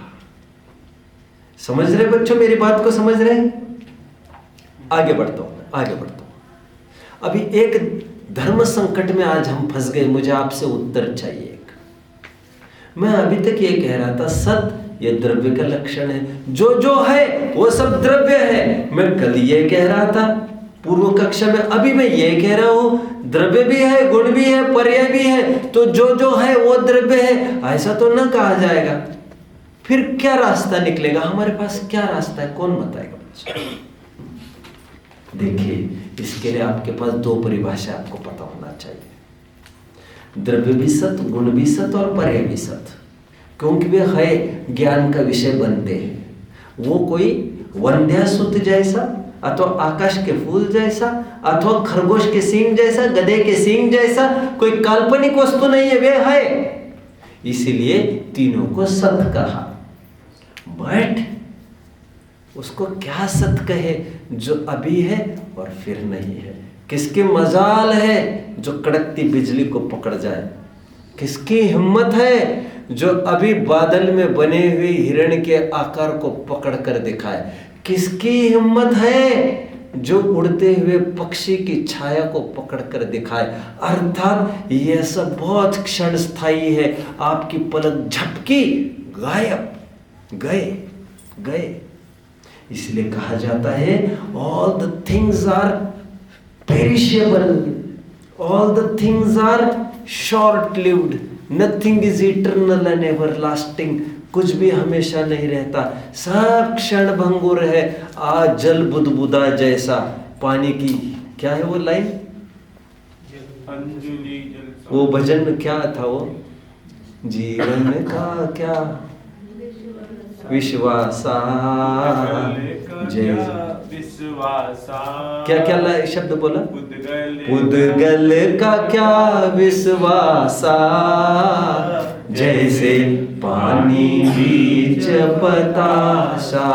समझ रहे बच्चों मेरी बात को? समझ रहे? आगे बढ़ता हूं। अभी एक धर्म संकट में आज हम फंस गए, मुझे आपसे उत्तर चाहिए। मैं अभी तक ये कह रहा था, सत ये द्रव्य का लक्षण है, जो है वो सब द्रव्य है। मैं कल ये कह रहा था पूर्व कक्षा में, अभी मैं ये कह रहा हूं, द्रव्य भी है, गुण भी है, पर्याय भी है, तो जो है वो द्रव्य है, ऐसा तो ना कहा जाएगा। फिर क्या रास्ता निकलेगा? हमारे पास क्या रास्ता है? कौन बताएगा बच्चे? देखिए, इसके लिए आपके पास दो परिभाषा आपको पता होना चाहिए, द्रव्य भी सत, गुण भी सत और पर्याय भी सत। क्योंकि वे है ज्ञान का विषय बनते हैं। वो कोई वंध्या सुत जैसा, अथवा आकाश के फूल जैसा, अथवा खरगोश के सींग जैसा, गधे के सींग जैसा कोई काल्पनिक वस्तु नहीं है, वे है। इसीलिए तीनों को सत कहा। बट उसको क्या सत कहे? जो अभी है और फिर नहीं है। किसकी मजाल है जो कड़कती बिजली को पकड़ जाए? किसकी हिम्मत है जो अभी बादल में बने हुए हिरण के आकार को पकड़ कर दिखाए? किसकी हिम्मत है जो उड़ते हुए पक्षी की छाया को पकड़ कर दिखाए? अर्थात यह सब बहुत क्षण स्थायी है। आपकी पलक झपकी, गायब, गए। इसलिए कहा जाता है all the things are perishable, all the things are short lived, nothing is eternal and everlasting. कुछ भी हमेशा नहीं रहता, सब क्षण भंगुर है। आज जल बुदबुदा जैसा, पानी की क्या है वो लाइन, वो भजन में क्या था वो, जीवन का क्या विश्वासा क्या शब्द बोला, उदगल का क्या विश्वासा, जैसे पानी बीच पताशा।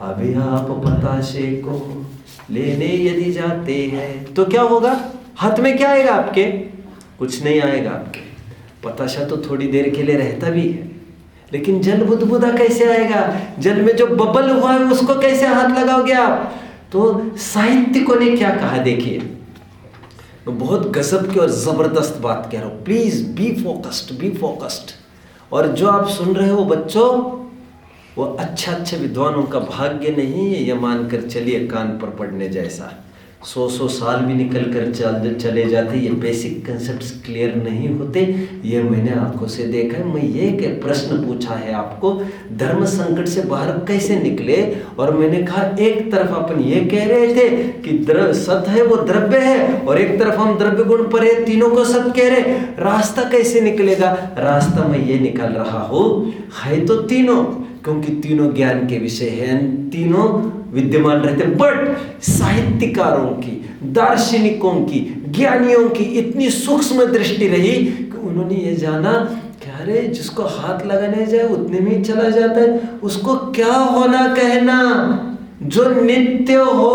अभी आप पताशे को लेने यदि जाते हैं तो क्या होगा? हाथ में क्या आएगा आपके? कुछ नहीं आएगा आपके। पताशा तो थोड़ी देर के लिए रहता भी है, लेकिन जल बुदबुदा कैसे आएगा? जल में जो बबल हुआ है उसको कैसे हाथ लगाओगे आप? तो साहित्यिकों ने क्या कहा देखिए, तो बहुत गजब की और जबरदस्त बात कह रहा हूं। Please be focused. और जो आप सुन रहे हो बच्चों, वो अच्छे विद्वानों का भाग्य नहीं है, ये मानकर चलिए कान पर पड़ने जैसा। 100 साल भी निकल कर चले जाते, ये बेसिक कंसेप्ट्स क्लियर नहीं होते। ये मैंने आंखों से देखा है। मैं ये एक प्रश्न पूछा है आपको, धर्म संकट से बाहर कैसे निकले? और मैंने कहा एक तरफ अपन ये कह रहे थे कि द्रव्य सत है, वो द्रव्य है, और एक तरफ हम द्रव्य गुण पर है, तीनों को सत कह रहे। रास्ता कैसे निकलेगा? रास्ता मैं ये निकाल रहा हूँ, है तो तीनों, क्योंकि तीनों ज्ञान के विषय हैं, तीनों विद्यमान रहते। बट साहित्यकारों की, दार्शनिकों की, ज्ञानियों की इतनी सूक्ष्म दृष्टि रही कि उन्होंने ये जाना कि अरे जिसको हाथ लगाने जाए उतने में ही चला जाता है, उसको क्या होना कहना। जो नित्य हो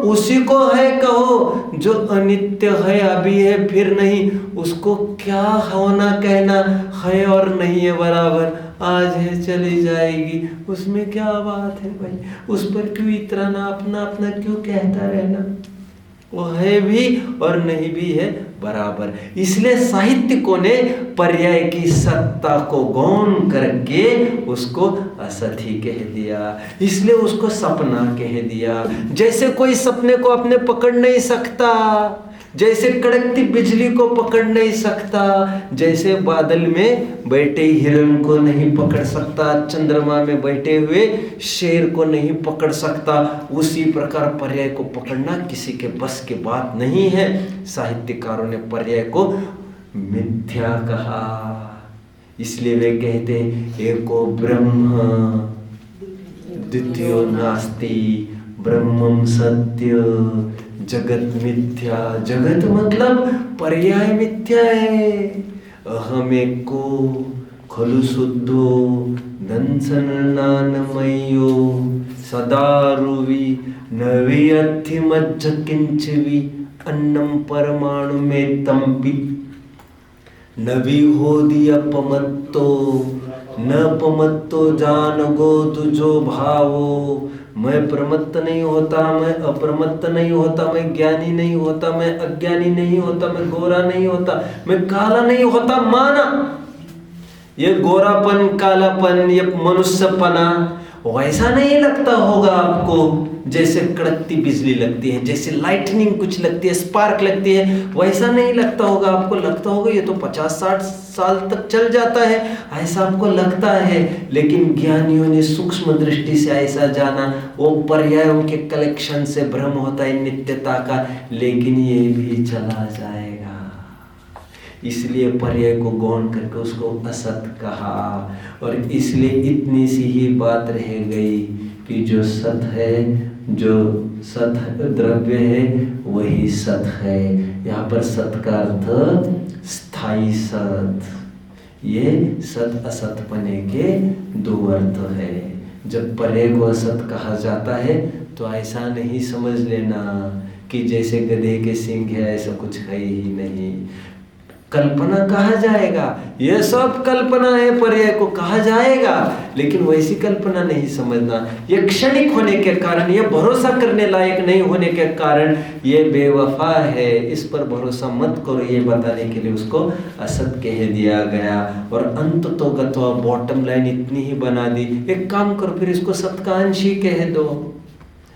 उसी को है कहो, जो अनित्य है, अभी है फिर नहीं, उसको क्या होना कहना। है और नहीं है बराबर, आज है चली जाएगी, उसमें क्या बात है भाई? उस पर क्यों इतना अपना अपना क्यों कहता रहना? वो है भी और नहीं भी है बराबर। इसलिए साहित्यिकों ने पर्याय की सत्ता को गौण करके उसको असत ही कह दिया, इसलिए उसको सपना कह दिया। जैसे कोई सपने को अपने पकड़ नहीं सकता, जैसे कड़कती बिजली को पकड़ नहीं सकता, जैसे बादल में बैठे हिरण को नहीं पकड़ सकता, चंद्रमा में बैठे हुए शेर को नहीं पकड़ सकता, उसी प्रकार पर्याय को पकड़ना किसी के बस की बात नहीं है। साहित्यकारों ने पर्याय को मिथ्या कहा, इसलिए वे कहते एको ब्रह्म द्वितीयो नास्ति, ब्रह्मम सत्य जगत मिथ्या। जगत मतलब पर्याय मिथ्या है। अहम एको खलु शुद्धो दंसनानमयो सदारुवि नवियथि मज्ज किंचवि अन्नम परमाणु में तंपि नवि होदि अपमत्तो न पमत्तो जान गो तुझो भावो। मैं प्रमत्त नहीं होता, मैं अप्रमत्त नहीं होता, मैं ज्ञानी नहीं होता, मैं अज्ञानी नहीं होता, मैं गोरा नहीं होता, मैं काला नहीं होता। माना ये गोरापन, कालापन, ये मनुष्यपना वैसा नहीं लगता होगा आपको जैसे कड़कती बिजली लगती है, जैसे लाइटनिंग कुछ लगती है, स्पार्क लगती है, वैसा नहीं लगता होगा आपको। लगता होगा ये तो 50-60 साल तक चल जाता है, ऐसा आपको लगता है। लेकिन ज्ञानियों ने सूक्ष्म दृष्टि से ऐसा जाना, वो पर्यायों के कलेक्शन से भ्रम होता है नित्यता का, लेकिन ये भी चला जाएगा। इसलिए पर्याय को गौण करके उसको असत कहा। और इसलिए इतनी सी ही बात रह गई कि जो सत है, जो सत द्रव्य है वही सत है। यहाँ पर सत का अर्थ स्थायी सत। ये सत असत पने के दो अर्थ है। जब पर्याय को असत कहा जाता है तो ऐसा नहीं समझ लेना कि जैसे गधे के सींग है ऐसा कुछ है ही नहीं। कल्पना कहा जाएगा, यह सब कल्पना है, पर्याय को कहा जाएगा, लेकिन वैसी कल्पना नहीं समझना। ये क्षणिक होने के कारण, ये भरोसा करने लायक नहीं होने के कारण ये बेवफा है, इस पर भरोसा मत करो, ये बताने के लिए उसको असत कह दिया गया। और अंत तो गत्वा बॉटम लाइन इतनी ही बना दी। एक काम करो, फिर इसको सत का अंश ही कह दो,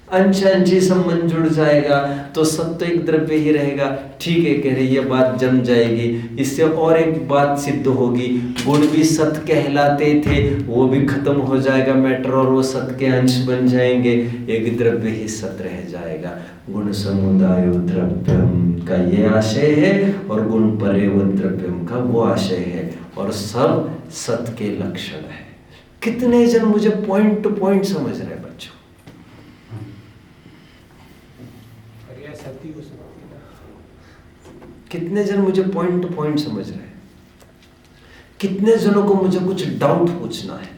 अंश अंशी संबंध जुड़ जाएगा तो सब तो एक द्रव्य ही रहेगा। ठीक है कह रहे, ये बात जम जाएगी। इससे और एक बात सिद्ध होगी, गुण भी सत कहलाते थे, वो भी खत्म हो जाएगा मैटर, और वो सत के अंश बन जाएंगे, एक द्रव्य ही सत रह जाएगा। गुण समुदाय द्रव्यम का ये आशय है, और गुण परेव द्रव्यम का वो आशय है, और सब सत के लक्षण है। कितने जन मुझे पॉइंट टू पॉइंट समझ रहे हैं बच्चों? सती हो सकती है। कितने जन मुझे पॉइंट टू पॉइंट समझ रहे हैं? कितने जनों को मुझे कुछ डाउट पूछना है?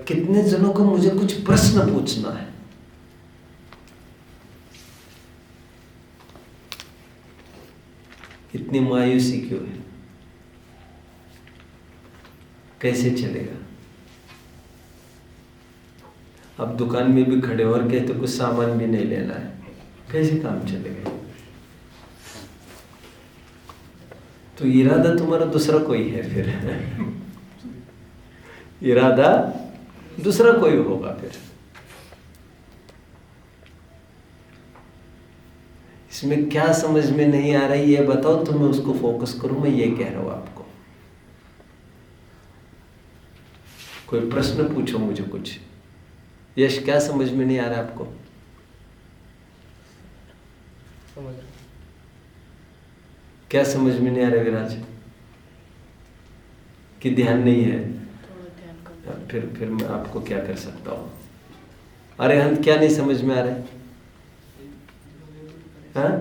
कितने जनों को मुझे कुछ प्रश्न पूछना है? इतनी मायूसी क्यों है? कैसे चलेगा? अब दुकान में भी खड़े और कहते कुछ सामान भी नहीं लेना है, कैसे काम चलेगा? तो इरादा तुम्हारा दूसरा कोई है, फिर इरादा दूसरा कोई होगा। फिर इसमें क्या समझ में नहीं आ रही है बताओ, तो मैं उसको फोकस करूं। मैं ये कह रहा हूं आपको, कोई प्रश्न पूछो मुझे कुछ। यश, क्या समझ में नहीं आ रहा आपको? क्या समझ में नहीं आ रहा विराज? कि ध्यान नहीं है? फिर मैं आपको क्या कर सकता हूँ? अरे हम क्या नहीं समझ में आ रहा है? हाँ?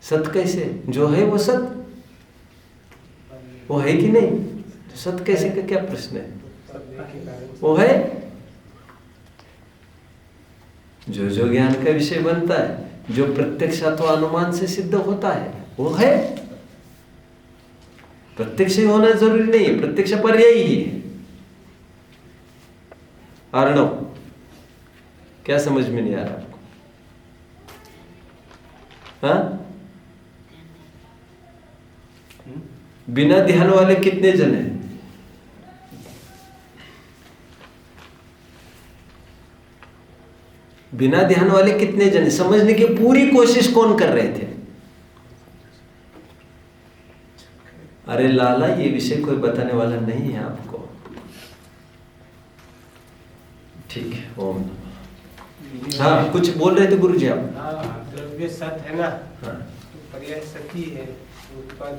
सत कैसे? जो है वो सत, वो है कि नहीं? तो सत कैसे का क्या प्रश्न है? वो है जो जो ज्ञान का विषय बनता है, जो प्रत्यक्ष अथवा अनुमान से सिद्ध होता है, वो है। प्रत्यक्ष ही होना जरूरी नहीं है, प्रत्यक्ष पर्याय ही है। अर्णव, क्या समझ में नहीं आ रहा आपको? हाँ? बिना ध्यान वाले कितने जन हैं? बिना ध्यान वाले कितने जन? समझने की पूरी कोशिश कौन कर रहे थे? अरे लाला, ये विषय कोई बताने वाला नहीं है आपको। ठीक है, ओम नमः। हाँ, कुछ बोल रहे थे गुरुजी आप? द्रव्य सत है ना, हाँ, तो पर्याय सती है, उत्पाद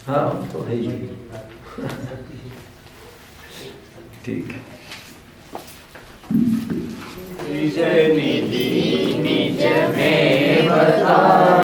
हाँ तो है ही। ठीक है। निज निधि निज में बता